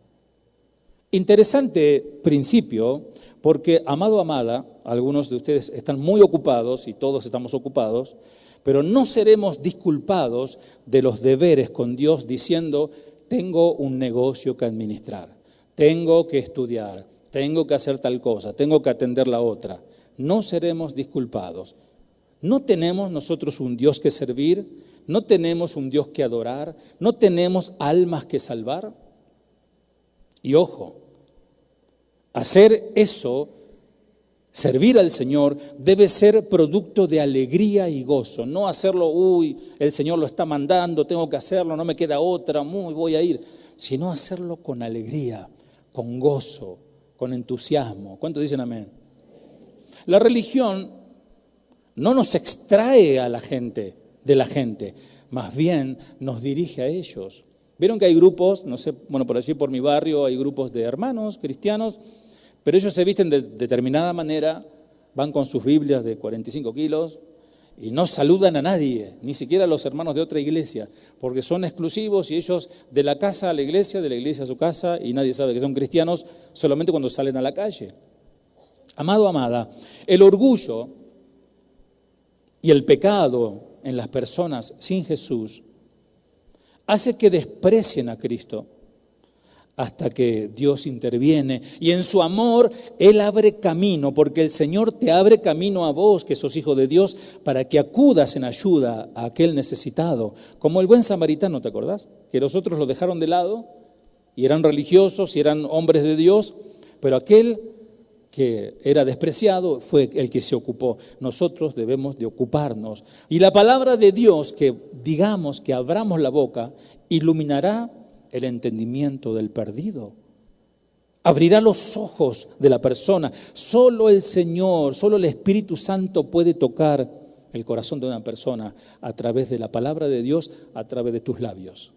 Interesante principio, porque, amado, amada, algunos de ustedes están muy ocupados y todos estamos ocupados, pero no seremos disculpados de los deberes con Dios diciendo: tengo un negocio que administrar, tengo que estudiar, tengo que hacer tal cosa, tengo que atender la otra. No seremos disculpados. No tenemos nosotros un Dios que servir, no tenemos un Dios que adorar, no tenemos almas que salvar. Y ojo, hacer eso, servir al Señor, debe ser producto de alegría y gozo. No hacerlo, el Señor lo está mandando, tengo que hacerlo, no me queda otra, voy a ir. Sino hacerlo con alegría, con gozo, con entusiasmo. ¿Cuántos dicen amén? La religión no nos extrae a la gente, de la gente, más bien nos dirige a ellos. Vieron que hay grupos, no sé, por allí por mi barrio hay grupos de hermanos cristianos, pero ellos se visten de determinada manera, van con sus Biblias de 45 kilos y no saludan a nadie, ni siquiera a los hermanos de otra iglesia, porque son exclusivos y ellos de la casa a la iglesia, de la iglesia a su casa, y nadie sabe que son cristianos solamente cuando salen a la calle. Amado, amada, el orgullo y el pecado en las personas sin Jesús hace que desprecien a Cristo hasta que Dios interviene y en su amor Él abre camino, porque el Señor te abre camino a vos que sos hijo de Dios para que acudas en ayuda a aquel necesitado, como el buen samaritano, ¿te acordás? Que los otros lo dejaron de lado y eran religiosos y eran hombres de Dios, pero aquel que era despreciado fue el que se ocupó. Nosotros debemos de ocuparnos. Y la palabra de Dios, que digamos, que abramos la boca, iluminará el entendimiento del perdido. Abrirá los ojos de la persona. Solo el Señor, solo el Espíritu Santo puede tocar el corazón de una persona a través de la palabra de Dios, a través de tus labios.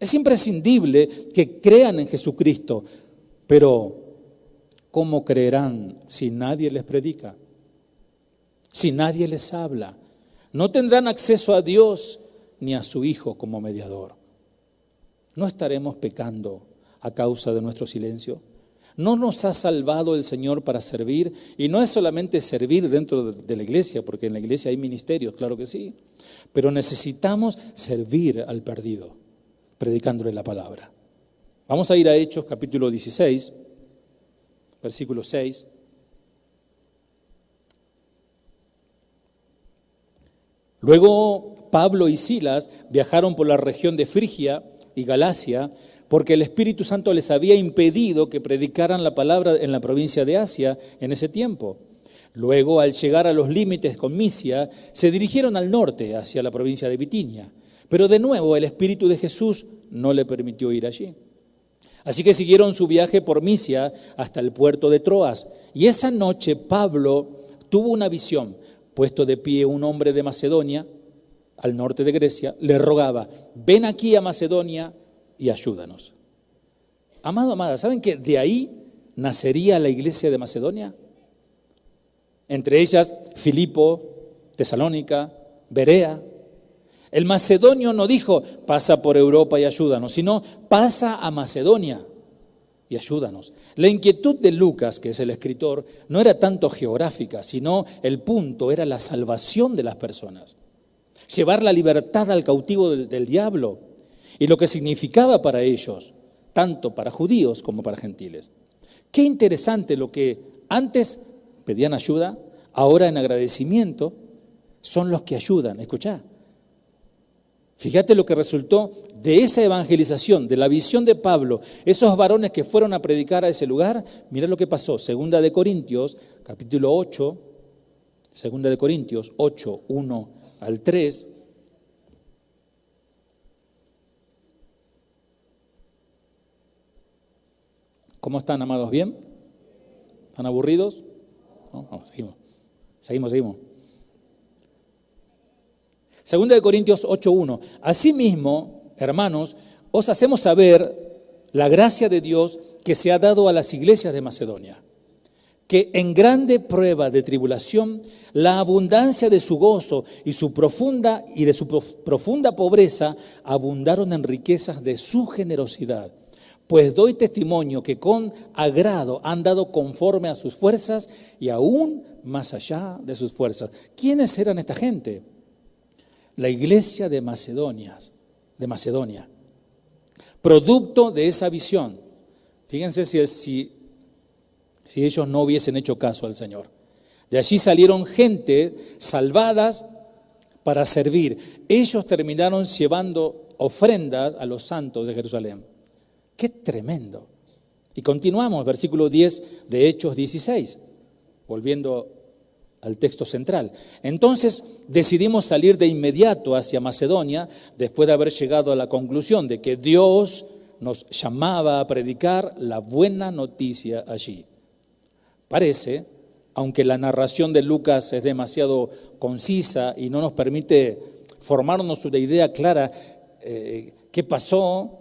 Es imprescindible que crean en Jesucristo, pero ¿cómo creerán si nadie les predica? Si nadie les habla. No tendrán acceso a Dios ni a su Hijo como mediador. ¿No estaremos pecando a causa de nuestro silencio? ¿No nos ha salvado el Señor para servir? Y no es solamente servir dentro de la iglesia, porque en la iglesia hay ministerios, claro que sí. Pero necesitamos servir al perdido, predicándole la palabra. Vamos a ir a Hechos capítulo 16, versículo 6. Luego Pablo y Silas viajaron por la región de Frigia y Galacia, porque el Espíritu Santo les había impedido que predicaran la palabra en la provincia de Asia en ese tiempo. Luego, al llegar a los límites con Misia, se dirigieron al norte, hacia la provincia de Bitinia. Pero de nuevo el Espíritu de Jesús no le permitió ir allí. Así que siguieron su viaje por Misia hasta el puerto de Troas. Y esa noche Pablo tuvo una visión. Puesto de pie un hombre de Macedonia, al norte de Grecia, le rogaba: ven aquí a Macedonia y ayúdanos. Amado, amada, ¿saben que de ahí nacería la iglesia de Macedonia? Entre ellas Filipo, Tesalónica, Berea. El macedonio no dijo: pasa por Europa y ayúdanos, sino pasa a Macedonia y ayúdanos. La inquietud de Lucas, que es el escritor, no era tanto geográfica, sino el punto era la salvación de las personas. Llevar la libertad al cautivo del diablo y lo que significaba para ellos, tanto para judíos como para gentiles. Qué interesante lo que antes pedían ayuda, ahora en agradecimiento son los que ayudan. Escuchá. Fíjate lo que resultó de esa evangelización, de la visión de Pablo, esos varones que fueron a predicar a ese lugar. Mira lo que pasó, Segunda de Corintios, capítulo 8, Segunda de Corintios 8, 1 al 3. ¿Cómo están, amados? ¿Bien? ¿Están aburridos? No, vamos, seguimos. Segunda de Corintios 8:1. Asimismo, hermanos, os hacemos saber la gracia de Dios que se ha dado a las iglesias de Macedonia, que en grande prueba de tribulación, la abundancia de su gozo y de su profunda pobreza abundaron en riquezas de su generosidad. Pues doy testimonio que con agrado han dado conforme a sus fuerzas y aún más allá de sus fuerzas. ¿Quiénes eran esta gente? La iglesia de Macedonia, producto de esa visión. Fíjense si ellos no hubiesen hecho caso al Señor. De allí salieron gente salvadas para servir. Ellos terminaron llevando ofrendas a los santos de Jerusalén. ¡Qué tremendo! Y continuamos, versículo 10 de Hechos 16, volviendo al texto central. Entonces decidimos salir de inmediato hacia Macedonia, después de haber llegado a la conclusión de que Dios nos llamaba a predicar la buena noticia allí. Parece, aunque la narración de Lucas es demasiado concisa y no nos permite formarnos una idea clara qué pasó,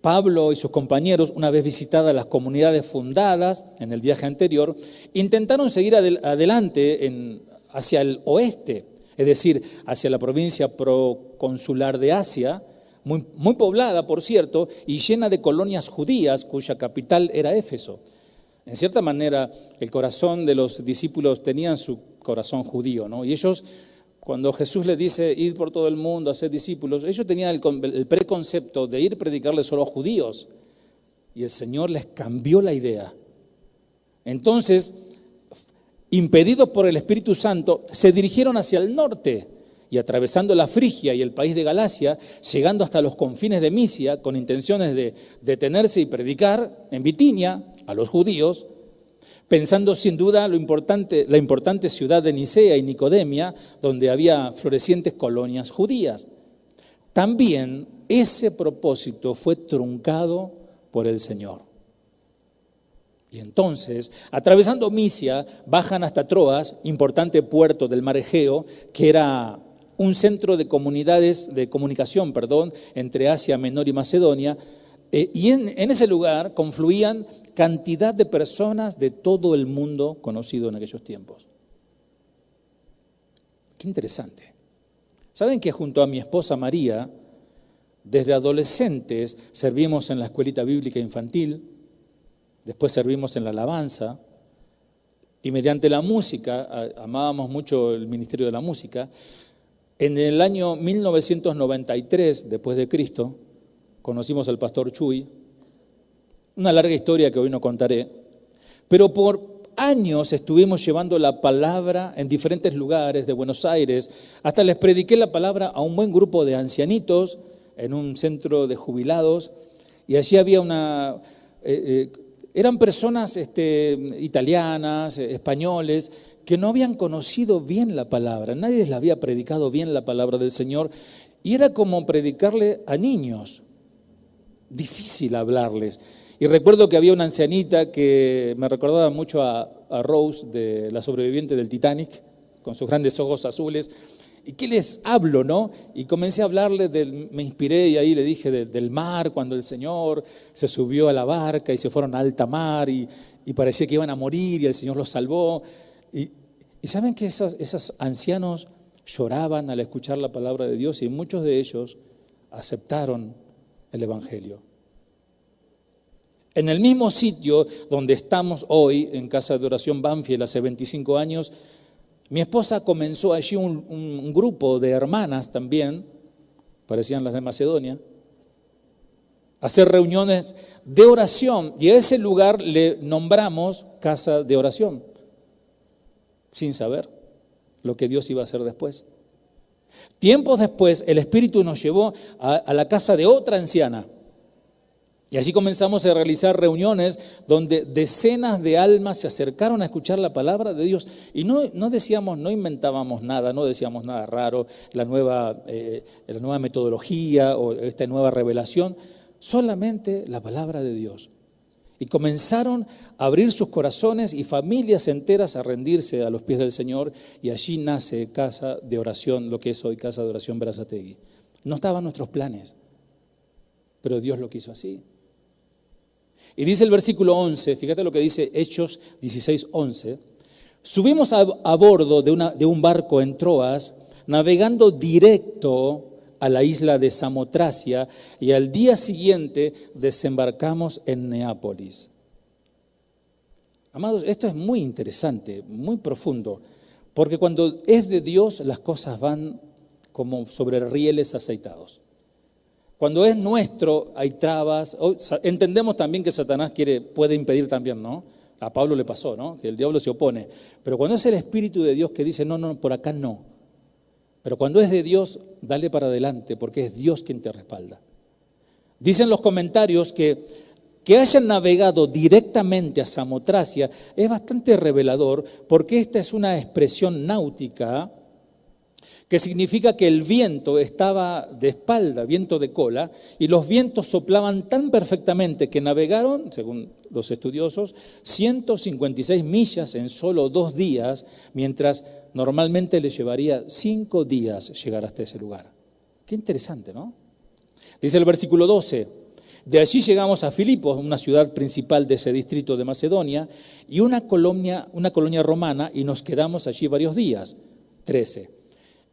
Pablo y sus compañeros, una vez visitadas las comunidades fundadas en el viaje anterior, intentaron seguir adelante hacia el oeste, es decir, hacia la provincia proconsular de Asia, muy poblada, por cierto, y llena de colonias judías, cuya capital era Éfeso. En cierta manera, el corazón de los discípulos tenía su corazón judío, ¿no? Y ellos, cuando Jesús les dice, id por todo el mundo a ser discípulos, ellos tenían el preconcepto de ir a predicarles solo a judíos. Y el Señor les cambió la idea. Entonces, impedidos por el Espíritu Santo, se dirigieron hacia el norte y atravesando la Frigia y el país de Galacia, llegando hasta los confines de Misia, con intenciones de detenerse y predicar en Bitinia a los judíos, pensando sin duda la importante ciudad de Nicea y Nicodemia, donde había florecientes colonias judías. también ese propósito fue truncado por el Señor. Y entonces, atravesando Misia, bajan hasta Troas, importante puerto del mar Egeo, que era un centro de comunicación, entre Asia Menor y Macedonia, y en ese lugar confluían cantidad de personas de todo el mundo conocido en aquellos tiempos. Qué interesante. ¿Saben que junto a mi esposa María, desde adolescentes servimos en la escuelita bíblica infantil, después servimos en la alabanza, y mediante la música, amábamos mucho el ministerio de la música. En el año 1993, después de Cristo, conocimos al pastor Chuy, una larga historia que hoy no contaré, pero por años estuvimos llevando la palabra en diferentes lugares de Buenos Aires, hasta les prediqué la palabra a un buen grupo de ancianitos en un centro de jubilados, y allí había eran personas italianas, españoles, que no habían conocido bien la palabra, nadie les había predicado bien la palabra del Señor, y era como predicarle a niños, difícil hablarles. Y recuerdo que había una ancianita que me recordaba mucho a Rose, de la sobreviviente del Titanic, con sus grandes ojos azules. ¿Y qué les hablo, no? Y comencé a hablarle, me inspiré y ahí le dije del mar, cuando el Señor se subió a la barca y se fueron a alta mar y parecía que iban a morir y el Señor los salvó. Y saben que esos ancianos lloraban al escuchar la palabra de Dios y muchos de ellos aceptaron el Evangelio. En el mismo sitio donde estamos hoy, en Casa de Oración Banfield, hace 25 años, mi esposa comenzó allí un grupo de hermanas también, parecían las de Macedonia, a hacer reuniones de oración, y a ese lugar le nombramos Casa de Oración, sin saber lo que Dios iba a hacer después. Tiempos después, el Espíritu nos llevó a la casa de otra anciana, y allí comenzamos a realizar reuniones donde decenas de almas se acercaron a escuchar la palabra de Dios. Y no inventábamos nada, no decíamos nada raro, la nueva metodología o esta nueva revelación, solamente la palabra de Dios. Y comenzaron a abrir sus corazones y familias enteras a rendirse a los pies del Señor. Y allí nace Casa de Oración, lo que es hoy Casa de Oración Berazategui. No estaban nuestros planes, pero Dios lo quiso así. Y dice el versículo 11, fíjate lo que dice Hechos 16:11. Subimos a bordo de un barco en Troas, navegando directo a la isla de Samotracia, y al día siguiente desembarcamos en Neápolis. Amados, esto es muy interesante, muy profundo, porque cuando es de Dios las cosas van como sobre rieles aceitados. Cuando es nuestro hay trabas. Entendemos también que Satanás puede impedir también, ¿no? A Pablo le pasó, ¿no? Que el diablo se opone. Pero cuando es el Espíritu de Dios que dice, no, por acá no. Pero cuando es de Dios, dale para adelante, porque es Dios quien te respalda. Dicen los comentarios que hayan navegado directamente a Samotracia es bastante revelador, porque esta es una expresión náutica que significa que el viento estaba de espalda, viento de cola, y los vientos soplaban tan perfectamente que navegaron, según los estudiosos, 156 millas en solo 2 días, mientras normalmente les llevaría 5 días llegar hasta ese lugar. Qué interesante, ¿no? Dice el versículo 12, de allí llegamos a Filipos, una ciudad principal de ese distrito de Macedonia, y una colonia romana, y nos quedamos allí varios días. 13.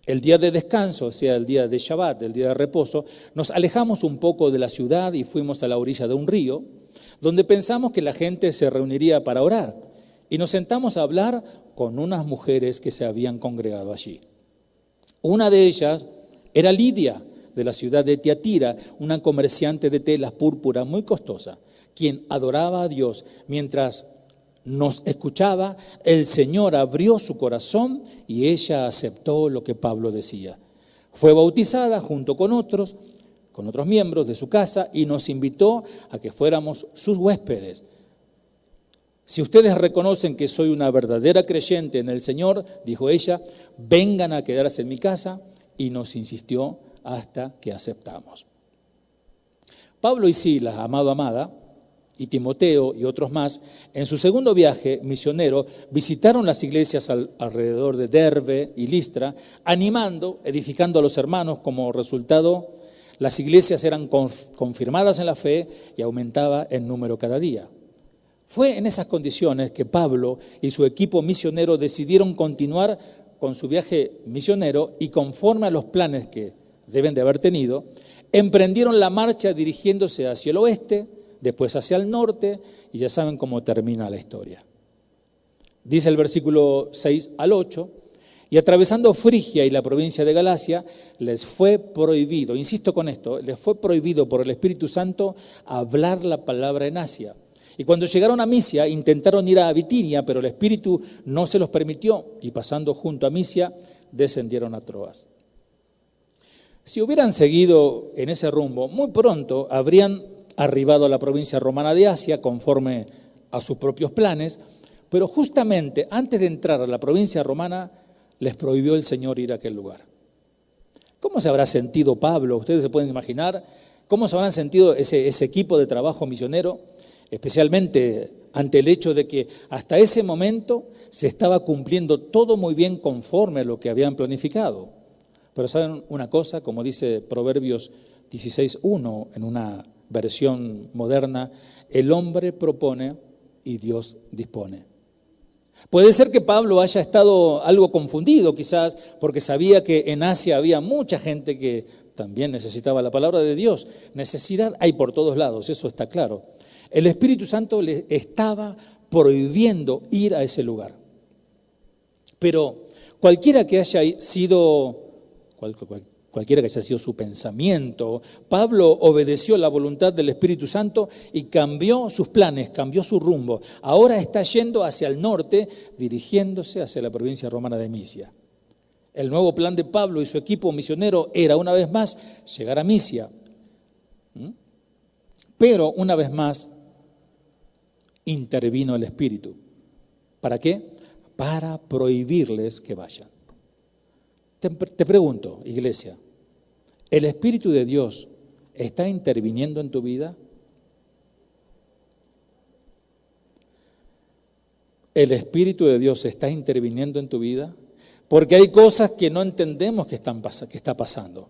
El día de descanso, o sea, el día de Shabbat, el día de reposo, nos alejamos un poco de la ciudad y fuimos a la orilla de un río, donde pensamos que la gente se reuniría para orar. Y nos sentamos a hablar con unas mujeres que se habían congregado allí. Una de ellas era Lidia, de la ciudad de Tiatira, una comerciante de telas púrpura muy costosa, quien adoraba a Dios. Mientras nos escuchaba, el Señor abrió su corazón y ella aceptó lo que Pablo decía. Fue bautizada junto con otros miembros de su casa y nos invitó a que fuéramos sus huéspedes. Si ustedes reconocen que soy una verdadera creyente en el Señor, dijo ella, vengan a quedarse en mi casa, y nos insistió hasta que aceptamos. Pablo y Silas, amado, amada, y Timoteo y otros más, en su segundo viaje misionero, visitaron las iglesias alrededor de Derbe y Listra, animando, edificando a los hermanos. Como resultado, las iglesias eran confirmadas en la fe y aumentaba el número cada día. Fue en esas condiciones que Pablo y su equipo misionero decidieron continuar con su viaje misionero y, conforme a los planes que deben de haber tenido, emprendieron la marcha dirigiéndose hacia el oeste, después hacia el norte, y ya saben cómo termina la historia. Dice el versículo 6 al 8, y atravesando Frigia y la provincia de Galacia, les fue prohibido, insisto con esto, les fue prohibido por el Espíritu Santo hablar la palabra en Asia. Y cuando llegaron a Misia, intentaron ir a Bitinia, pero el Espíritu no se los permitió, y pasando junto a Misia, descendieron a Troas. Si hubieran seguido en ese rumbo, muy pronto habrían arribado a la provincia romana de Asia conforme a sus propios planes, pero justamente antes de entrar a la provincia romana les prohibió el Señor ir a aquel lugar. ¿Cómo se habrá sentido Pablo? Ustedes se pueden imaginar cómo se habrán sentido ese equipo de trabajo misionero, especialmente ante el hecho de que hasta ese momento se estaba cumpliendo todo muy bien conforme a lo que habían planificado. Pero ¿saben una cosa? Como dice Proverbios 16:1 en una versión moderna, el hombre propone y Dios dispone. Puede ser que Pablo haya estado algo confundido quizás porque sabía que en Asia había mucha gente que también necesitaba la palabra de Dios. Necesidad hay por todos lados, eso está claro. El Espíritu Santo le estaba prohibiendo ir a ese lugar. Pero cualquiera que haya sido su pensamiento, Pablo obedeció la voluntad del Espíritu Santo y cambió sus planes, cambió su rumbo. Ahora está yendo hacia el norte, dirigiéndose hacia la provincia romana de Misia. El nuevo plan de Pablo y su equipo misionero era, una vez más, llegar a Misia. Pero, una vez más, intervino el Espíritu. ¿Para qué? Para prohibirles que vayan. Te pregunto, iglesia, ¿el Espíritu de Dios está interviniendo en tu vida? ¿El Espíritu de Dios está interviniendo en tu vida? Porque hay cosas que no entendemos que está pasando.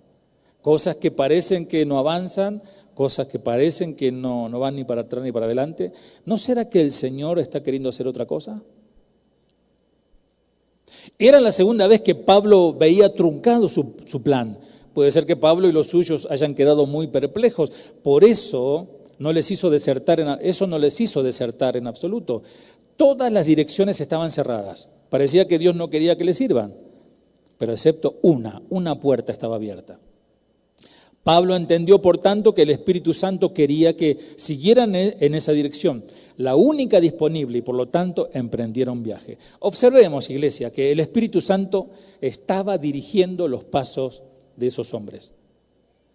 Cosas que parecen que no avanzan, cosas que parecen que no van ni para atrás ni para adelante. ¿No será que el Señor está queriendo hacer otra cosa? Era la segunda vez que Pablo veía truncado su plan. Puede ser que Pablo y los suyos hayan quedado muy perplejos. Por eso no les hizo desertar en absoluto. Todas las direcciones estaban cerradas. Parecía que Dios no quería que les sirvan, pero excepto una puerta estaba abierta. Pablo entendió, por tanto, que el Espíritu Santo quería que siguieran en esa dirección, la única disponible, y por lo tanto emprendieron viaje. Observemos, iglesia, que el Espíritu Santo estaba dirigiendo los pasos de esos hombres.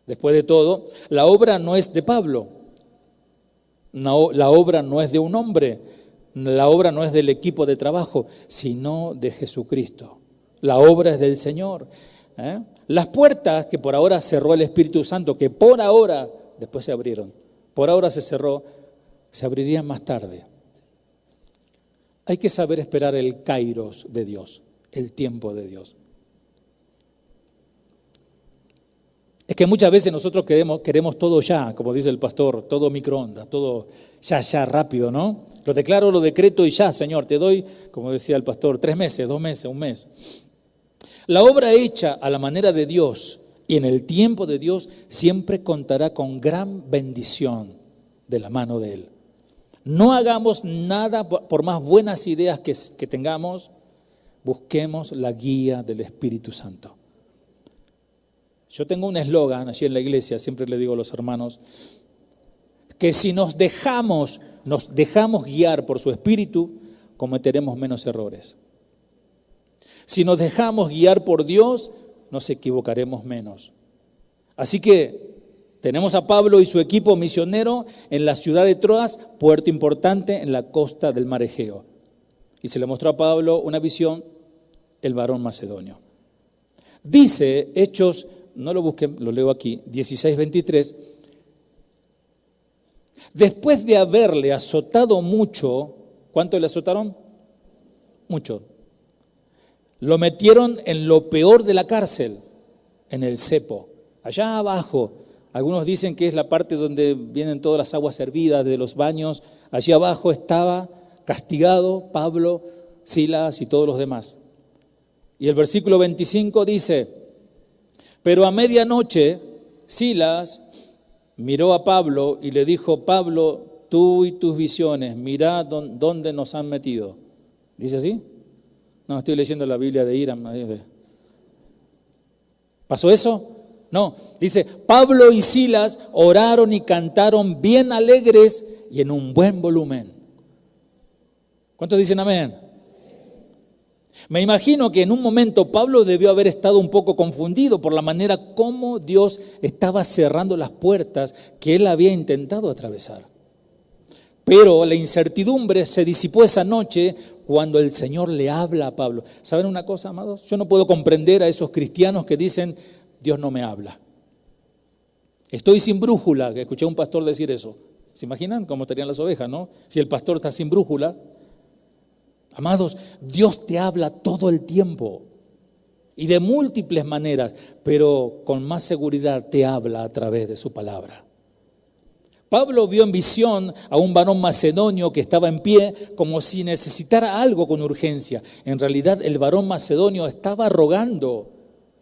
Después de todo, la obra no es de Pablo, no, la obra no es de un hombre, la obra no es del equipo de trabajo, sino de Jesucristo. La obra es del Señor. Las puertas que por ahora cerró el Espíritu Santo, que por ahora, después se abrieron, por ahora se cerró, se abrirían más tarde. Hay que saber esperar el kairos de Dios, el tiempo de Dios. Es que muchas veces nosotros queremos todo ya, como dice el pastor, todo microondas, todo ya, rápido, ¿no? Lo declaro, lo decreto y ya, Señor, te doy, como decía el pastor, 3 meses, 2 meses, 1 mes. La obra hecha a la manera de Dios y en el tiempo de Dios siempre contará con gran bendición de la mano de Él. No hagamos nada por más buenas ideas que tengamos, busquemos la guía del Espíritu Santo. Yo tengo un eslogan allí en la iglesia, siempre le digo a los hermanos, que si nos dejamos guiar por su Espíritu, cometeremos menos errores. Si nos dejamos guiar por Dios, nos equivocaremos menos. Así que tenemos a Pablo y su equipo misionero en la ciudad de Troas, puerto importante en la costa del mar Egeo. Y se le mostró a Pablo una visión, el varón macedonio. Dice Hechos no lo busquen, lo leo aquí, 16:23. Después de haberle azotado mucho, ¿cuánto le azotaron? Mucho. Lo metieron en lo peor de la cárcel, en el cepo, allá abajo. Algunos dicen que es la parte donde vienen todas las aguas hervidas de los baños. Allí abajo estaba castigado Pablo, Silas y todos los demás. Y el versículo 25 dice, pero a medianoche Silas miró a Pablo y le dijo, Pablo, tú y tus visiones, mirá dónde nos han metido. ¿Dice así? No, estoy leyendo la Biblia de Hiram. ¿Pasó eso? No, dice, Pablo y Silas oraron y cantaron bien alegres y en un buen volumen. ¿Cuántos dicen amén? Me imagino que en un momento Pablo debió haber estado un poco confundido por la manera como Dios estaba cerrando las puertas que él había intentado atravesar. Pero la incertidumbre se disipó esa noche cuando el Señor le habla a Pablo. ¿Saben una cosa, amados? Yo no puedo comprender a esos cristianos que dicen, Dios no me habla. Estoy sin brújula, que escuché a un pastor decir eso. ¿Se imaginan cómo estarían las ovejas, no? Si el pastor está sin brújula. Amados, Dios te habla todo el tiempo y de múltiples maneras, pero con más seguridad te habla a través de su palabra. Pablo vio en visión a un varón macedonio que estaba en pie como si necesitara algo con urgencia. En realidad el varón macedonio estaba rogando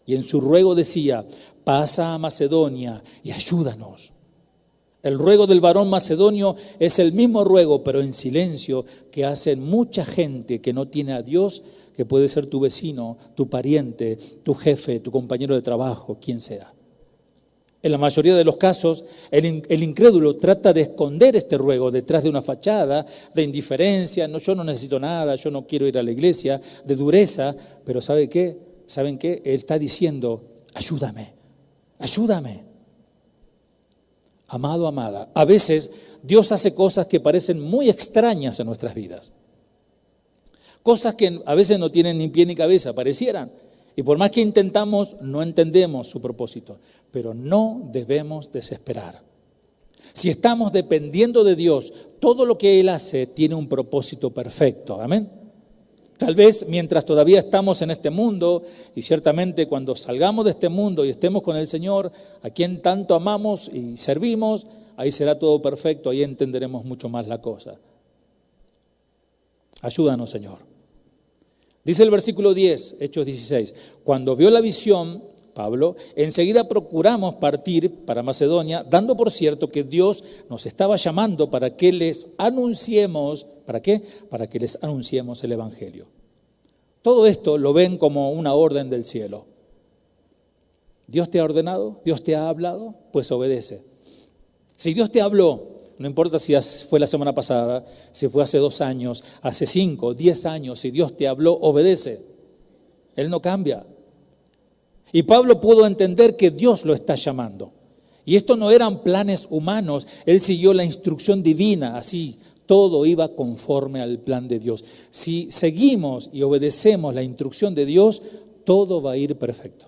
y en su ruego decía, pasa a Macedonia y ayúdanos. El ruego del varón macedonio es el mismo ruego, pero en silencio, que hacen mucha gente que no tiene a Dios, que puede ser tu vecino, tu pariente, tu jefe, tu compañero de trabajo, quien sea. En la mayoría de los casos, el incrédulo trata de esconder este ruego detrás de una fachada de indiferencia. No, yo no necesito nada, yo no quiero ir a la iglesia, de dureza. Pero ¿saben qué? Él está diciendo, ayúdame, ayúdame. Amado, amada, a veces Dios hace cosas que parecen muy extrañas en nuestras vidas. Cosas que a veces no tienen ni pie ni cabeza, parecieran. Y por más que intentamos, no entendemos su propósito. Pero no debemos desesperar. Si estamos dependiendo de Dios, todo lo que Él hace tiene un propósito perfecto. Amén. Tal vez mientras todavía estamos en este mundo, y ciertamente cuando salgamos de este mundo y estemos con el Señor, a quien tanto amamos y servimos, ahí será todo perfecto, ahí entenderemos mucho más la cosa. Ayúdanos, Señor. Dice el versículo 10, Hechos 16, cuando vio la visión, Pablo, enseguida procuramos partir para Macedonia, dando por cierto que Dios nos estaba llamando para que les anunciemos, ¿para qué? Para que les anunciemos el Evangelio. Todo esto lo ven como una orden del cielo. ¿Dios te ha ordenado? ¿Dios te ha hablado? Pues obedece. Si Dios te habló, no importa si fue la semana pasada, si fue hace 2 años, hace 5, 10 años, si Dios te habló, obedece. Él no cambia. Y Pablo pudo entender que Dios lo está llamando. Y esto no eran planes humanos, él siguió la instrucción divina, así todo iba conforme al plan de Dios. Si seguimos y obedecemos la instrucción de Dios, todo va a ir perfecto.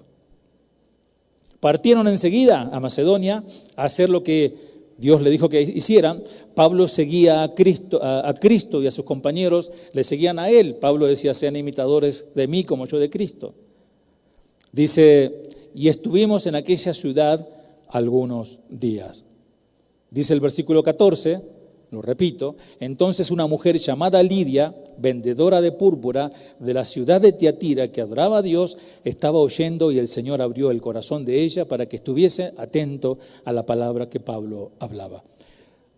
Partieron enseguida a Macedonia a hacer lo que Dios le dijo que hicieran. Pablo seguía a Cristo y a sus compañeros le seguían a él. Pablo decía, sean imitadores de mí como yo de Cristo. Dice, y estuvimos en aquella ciudad algunos días. Dice el versículo 14, lo repito, entonces una mujer llamada Lidia, vendedora de púrpura de la ciudad de Tiatira, que adoraba a Dios, estaba oyendo y el Señor abrió el corazón de ella para que estuviese atento a la palabra que Pablo hablaba.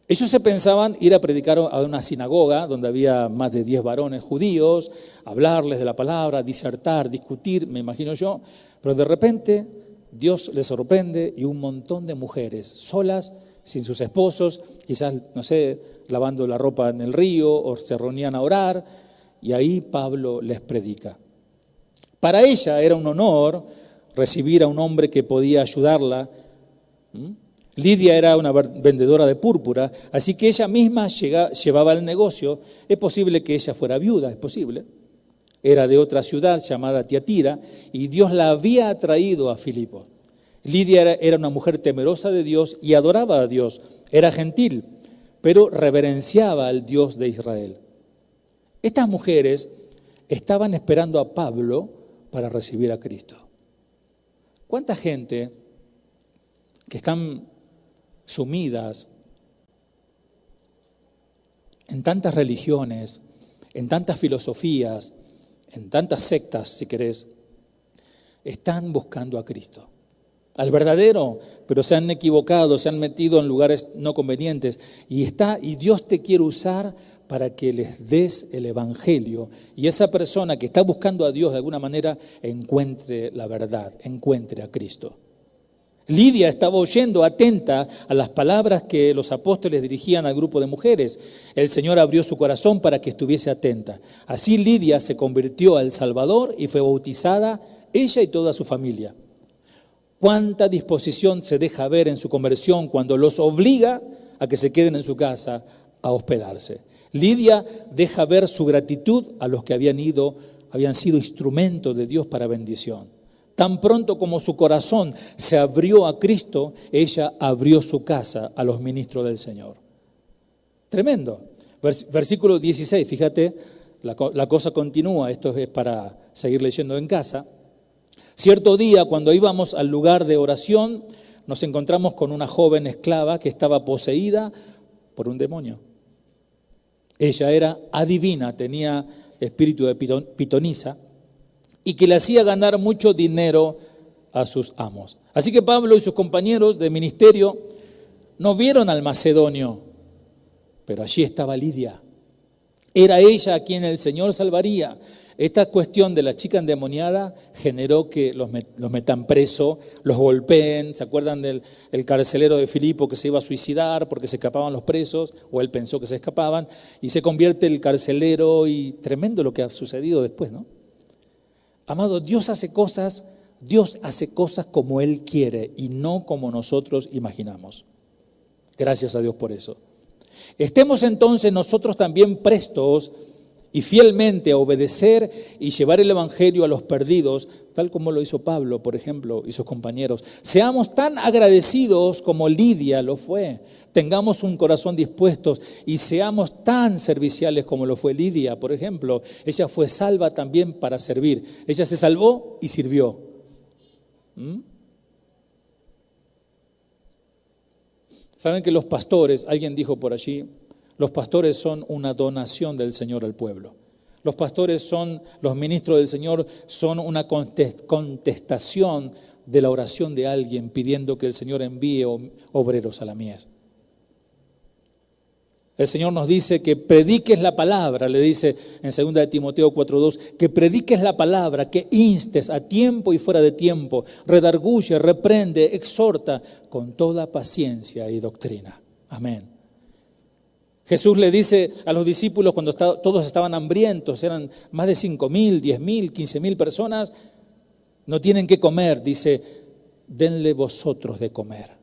Ellos se pensaban ir a predicar a una sinagoga donde había más de 10 varones judíos, hablarles de la palabra, disertar, discutir, me imagino yo, pero de repente Dios les sorprende y un montón de mujeres solas, sin sus esposos, quizás, no sé, lavando la ropa en el río o se reunían a orar, y ahí Pablo les predica. Para ella era un honor recibir a un hombre que podía ayudarla. Lidia era una vendedora de púrpura, así que ella misma llevaba el negocio. Es posible que ella fuera viuda, es posible. Era de otra ciudad llamada Tiatira y Dios la había traído a Filipos. Lidia era una mujer temerosa de Dios y adoraba a Dios. Era gentil, pero reverenciaba al Dios de Israel. Estas mujeres estaban esperando a Pablo para recibir a Cristo. ¿Cuánta gente que están sumidas en tantas religiones, en tantas filosofías, en tantas sectas, si querés, están buscando a Cristo? Al verdadero, pero se han equivocado, se han metido en lugares no convenientes. Y Dios te quiere usar para que les des el evangelio. Y esa persona que está buscando a Dios de alguna manera encuentre la verdad, encuentre a Cristo. Lidia estaba oyendo atenta a las palabras que los apóstoles dirigían al grupo de mujeres. El Señor abrió su corazón para que estuviese atenta. Así Lidia se convirtió al Salvador y fue bautizada, ella y toda su familia. Cuánta disposición se deja ver en su conversión cuando los obliga a que se queden en su casa a hospedarse. Lidia deja ver su gratitud a los que habían sido instrumentos de Dios para bendición. Tan pronto como su corazón se abrió a Cristo, ella abrió su casa a los ministros del Señor. Tremendo. Versículo 16, fíjate, la cosa continúa, esto es para seguir leyendo en casa. Cierto día, cuando íbamos al lugar de oración, nos encontramos con una joven esclava que estaba poseída por un demonio. Ella era adivina, tenía espíritu de pitonisa y que le hacía ganar mucho dinero a sus amos. Así que Pablo y sus compañeros de ministerio no vieron al macedonio, pero allí estaba Lidia. Era ella a quien el Señor salvaría. Esta cuestión de la chica endemoniada generó que los metan preso, los golpeen. ¿Se acuerdan del carcelero de Filipo que se iba a suicidar porque se escapaban los presos? O él pensó que se escapaban. Y se convierte el carcelero y tremendo lo que ha sucedido después, ¿no? Amado, Dios hace cosas como Él quiere y no como nosotros imaginamos. Gracias a Dios por eso. Estemos entonces nosotros también prestos y fielmente a obedecer y llevar el evangelio a los perdidos, tal como lo hizo Pablo, por ejemplo, y sus compañeros. Seamos tan agradecidos como Lidia lo fue. Tengamos un corazón dispuesto y seamos tan serviciales como lo fue Lidia, por ejemplo. Ella fue salva también para servir. Ella se salvó y sirvió. ¿Saben que los pastores, alguien dijo por allí, los pastores son una donación del Señor al pueblo? Los pastores los ministros del Señor son una contestación de la oración de alguien pidiendo que el Señor envíe obreros a la mies. El Señor nos dice que prediques la palabra, le dice en 2 de Timoteo 4:2, que prediques la palabra, que instes a tiempo y fuera de tiempo, redarguye, reprende, exhorta con toda paciencia y doctrina. Amén. Jesús le dice a los discípulos cuando todos estaban hambrientos, eran más de 5.000, 10.000, 15.000 personas, no tienen que comer, dice, denle vosotros de comer.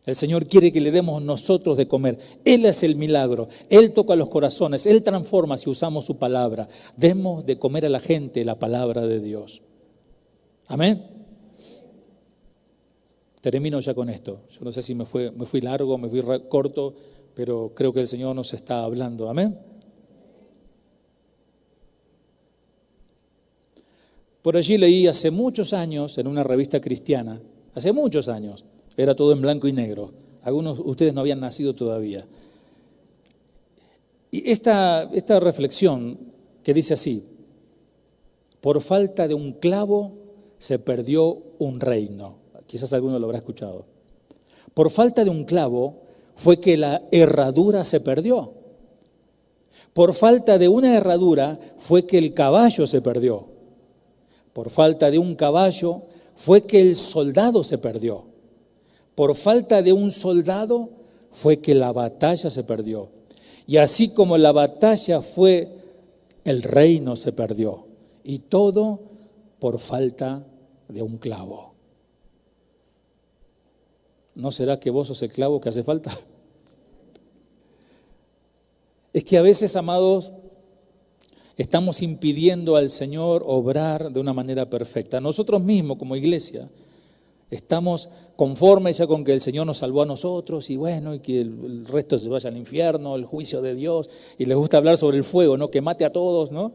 El Señor quiere que le demos nosotros de comer. Él es el milagro, Él toca los corazones, Él transforma si usamos su palabra. Demos de comer a la gente la palabra de Dios. Amén. Termino ya con esto. Yo no sé si me fui largo, me fui corto, pero creo que el Señor nos está hablando. Amén. Por allí leí hace muchos años en una revista cristiana, hace muchos años, era todo en blanco y negro. Algunos de ustedes no habían nacido todavía. Y esta reflexión que dice así: por falta de un clavo se perdió un reino. Quizás alguno lo habrá escuchado. Por falta de un clavo fue que la herradura se perdió. Por falta de una herradura fue que el caballo se perdió. Por falta de un caballo fue que el soldado se perdió. Por falta de un soldado fue que la batalla se perdió. Y así como la batalla fue, el reino se perdió. Y todo por falta de un clavo. ¿No será que vos sos el clavo que hace falta? Es que a veces, amados, estamos impidiendo al Señor obrar de una manera perfecta. Nosotros mismos como iglesia Estamos conformes ya con que el Señor nos salvó a nosotros y bueno, y que el resto se vaya al infierno, el juicio de Dios. Y les gusta hablar sobre el fuego, ¿no? Que mate a todos, ¿no?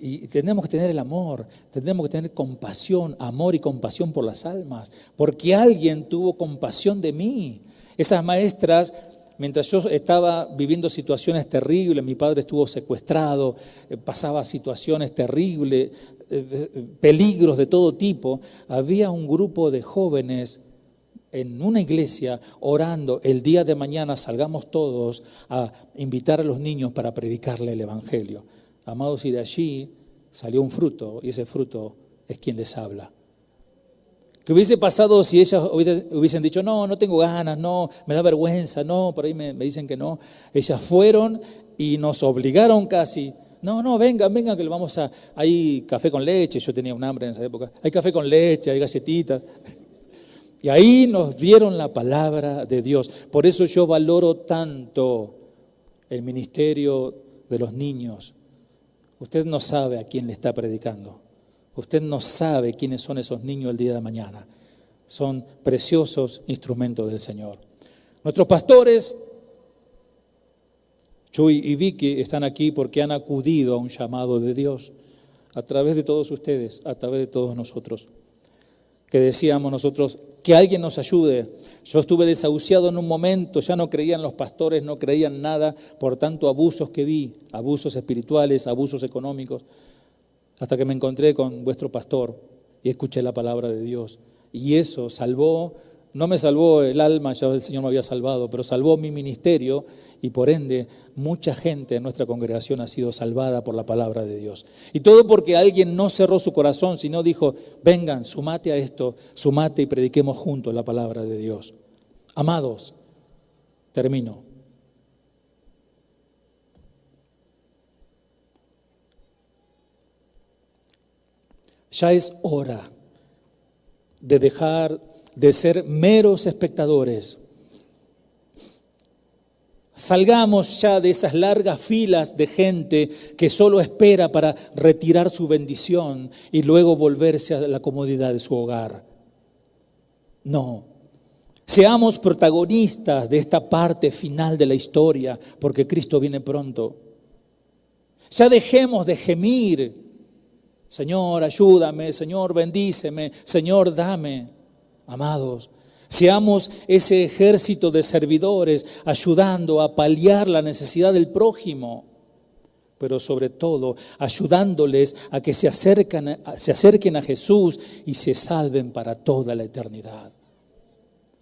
Y tenemos que tener el amor, tenemos que tener compasión, amor y compasión por las almas, porque alguien tuvo compasión de mí. Esas maestras, mientras yo estaba viviendo situaciones terribles, mi padre estuvo secuestrado, pasaba situaciones terribles, peligros de todo tipo, había un grupo de jóvenes en una iglesia orando, el día de mañana salgamos todos a invitar a los niños para predicarle el evangelio. Amados, y de allí salió un fruto, y ese fruto es quien les habla. ¿Qué hubiese pasado si ellas hubiesen dicho, no tengo ganas, no, me da vergüenza, no, por ahí me dicen que no? Ellas fueron y nos obligaron casi, no, vengan, que le vamos a, hay café con leche, yo tenía un hambre en esa época, hay café con leche, hay galletitas. Y ahí nos dieron la palabra de Dios. Por eso yo valoro tanto el ministerio de los niños. Usted no sabe a quién le está predicando. Usted no sabe quiénes son esos niños el día de mañana. Son preciosos instrumentos del Señor. Nuestros pastores, Chuy y Vicky, están aquí porque han acudido a un llamado de Dios a través de todos ustedes, a través de todos nosotros. Que decíamos nosotros, que alguien nos ayude. Yo estuve desahuciado en un momento, ya no creían los pastores, no creían nada, por tanto abusos que vi, abusos espirituales, abusos económicos, hasta que me encontré con vuestro pastor y escuché la palabra de Dios. Y eso salvó, no me salvó el alma, ya el Señor me había salvado, pero salvó mi ministerio y por ende mucha gente en nuestra congregación ha sido salvada por la palabra de Dios. Y todo porque alguien no cerró su corazón, sino dijo, vengan, sumate a esto, sumate y prediquemos juntos la palabra de Dios. Amados, termino. Ya es hora de dejar de ser meros espectadores. Salgamos ya de esas largas filas de gente que solo espera para retirar su bendición y luego volverse a la comodidad de su hogar. No, seamos protagonistas de esta parte final de la historia, porque Cristo viene pronto. Ya dejemos de gemir, Señor, ayúdame, Señor, bendíceme, Señor, dame. Amados, seamos ese ejército de servidores ayudando a paliar la necesidad del prójimo, pero sobre todo ayudándoles a que se acerquen a Jesús y se salven para toda la eternidad.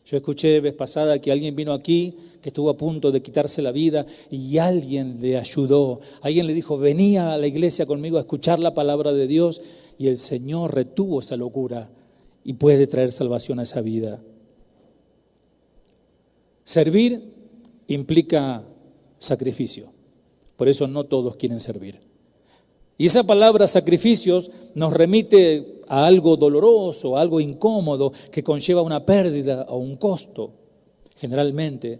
Yo escuché vez pasada que alguien vino aquí que estuvo a punto de quitarse la vida y alguien le ayudó. Alguien le dijo, venía a la iglesia conmigo a escuchar la palabra de Dios y el Señor retuvo esa locura y puede traer salvación a esa vida. Servir implica sacrificio. Por eso no todos quieren servir. Y esa palabra sacrificios nos remite a algo doloroso, a algo incómodo que conlleva una pérdida o un costo. Generalmente,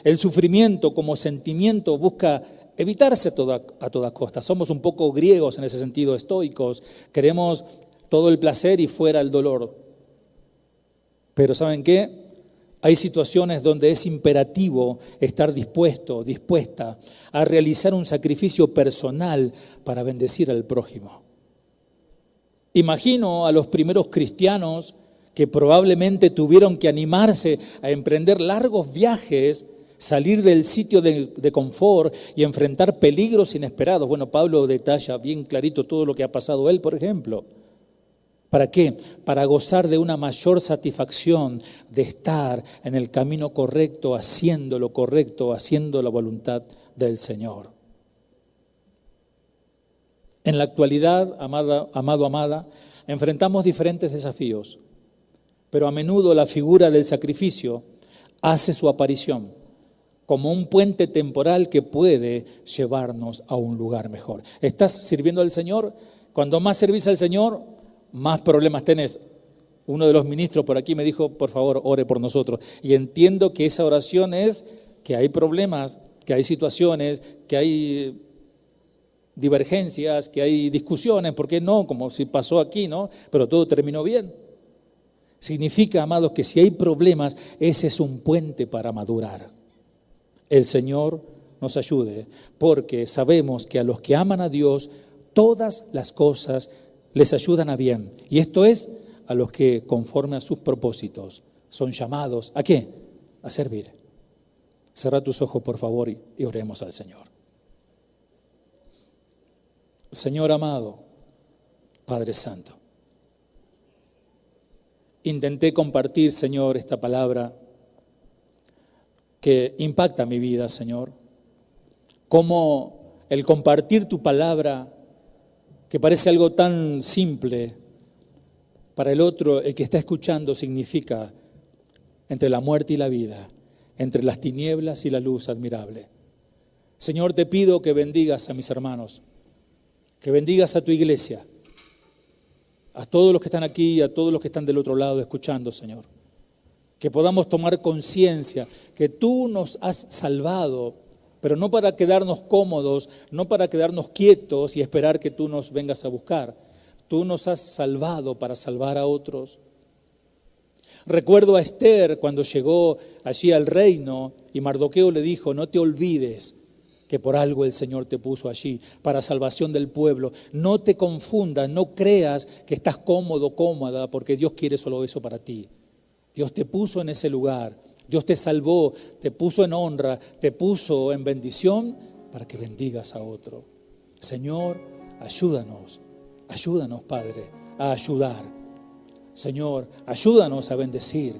el sufrimiento como sentimiento busca evitarse a toda costa. Somos un poco griegos en ese sentido, estoicos. Queremos todo el placer y fuera el dolor. Pero ¿saben qué? Hay situaciones donde es imperativo estar dispuesta a realizar un sacrificio personal para bendecir al prójimo. Imagino a los primeros cristianos que probablemente tuvieron que animarse a emprender largos viajes, salir del sitio de confort y enfrentar peligros inesperados. Bueno, Pablo detalla bien clarito todo lo que ha pasado él, por ejemplo. ¿Para qué? Para gozar de una mayor satisfacción de estar en el camino correcto, haciendo lo correcto, haciendo la voluntad del Señor. En la actualidad, amada, enfrentamos diferentes desafíos, pero a menudo la figura del sacrificio hace su aparición como un puente temporal que puede llevarnos a un lugar mejor. ¿Estás sirviendo al Señor? Cuando más servís al Señor, más problemas tenés. Uno de los ministros por aquí me dijo, por favor, ore por nosotros. Y entiendo que esa oración es que hay problemas, que hay situaciones, que hay divergencias, que hay discusiones, ¿por qué no? Como si pasó aquí, ¿no? Pero todo terminó bien. Significa, amados, que si hay problemas, ese es un puente para madurar. El Señor nos ayude, porque sabemos que a los que aman a Dios, todas las cosas les ayudan a bien. Y esto es a los que, conforme a sus propósitos, son llamados, ¿a qué? A servir. Cerra tus ojos, por favor, y oremos al Señor. Señor amado, Padre Santo, intenté compartir, Señor, esta palabra que impacta mi vida, Señor. Cómo el compartir tu palabra, que parece algo tan simple, para el otro, el que está escuchando, significa entre la muerte y la vida, entre las tinieblas y la luz admirable. Señor, te pido que bendigas a mis hermanos, que bendigas a tu iglesia, a todos los que están aquí y a todos los que están del otro lado escuchando, Señor. Que podamos tomar conciencia que tú nos has salvado, pero no para quedarnos cómodos, no para quedarnos quietos y esperar que tú nos vengas a buscar. Tú nos has salvado para salvar a otros. Recuerdo a Esther cuando llegó allí al reino y Mardoqueo le dijo, no te olvides que por algo el Señor te puso allí, para salvación del pueblo. No te confundas, no creas que estás cómodo, cómoda, porque Dios quiere solo eso para ti. Dios te puso en ese lugar, Dios te salvó, te puso en honra, te puso en bendición para que bendigas a otro. Señor, ayúdanos, Padre, a ayudar. Señor, ayúdanos a bendecir.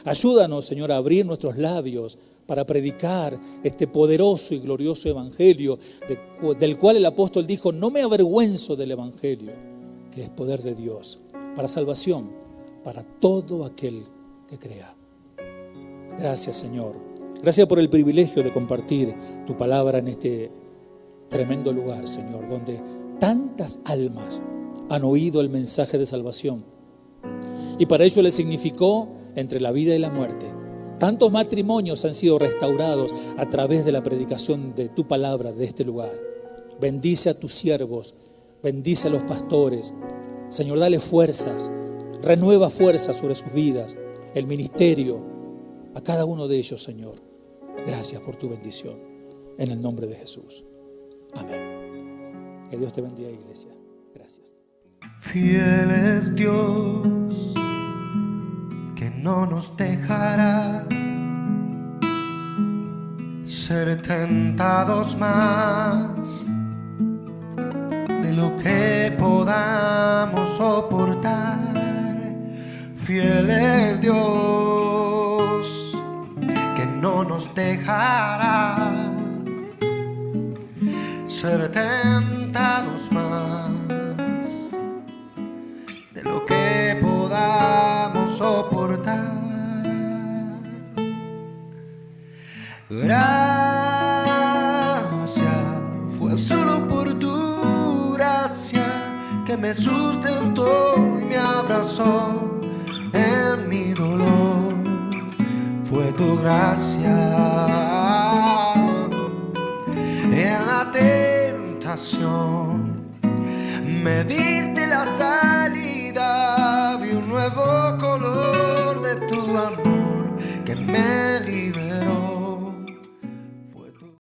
Ayúdanos, Señor, a abrir nuestros labios para predicar este poderoso y glorioso evangelio del cual el apóstol dijo, no me avergüenzo del evangelio, que es poder de Dios para salvación, para todo aquel que crea. Gracias, Señor. Gracias por el privilegio de compartir tu palabra en este tremendo lugar, Señor, donde tantas almas han oído el mensaje de salvación. Y para ello le significó entre la vida y la muerte. Tantos matrimonios han sido restaurados a través de la predicación de tu palabra de este lugar. Bendice a tus siervos, bendice a los pastores. Señor, dale fuerzas, renueva fuerzas sobre sus vidas, el ministerio, a cada uno de ellos, Señor. Gracias por tu bendición. En el nombre de Jesús. Amén. Que Dios te bendiga, iglesia. Gracias. Fiel es Dios, que no nos dejará ser tentados más de lo que podamos soportar. Fiel es Dios, que no nos dejará ser tentados más de lo que podamos soportar. Gracias, fue solo por tu gracia que me sustentó y me abrazó en mi dolor. Fue tu gracia en la tentación, me diste la salida, vi un nuevo color de tu amor que me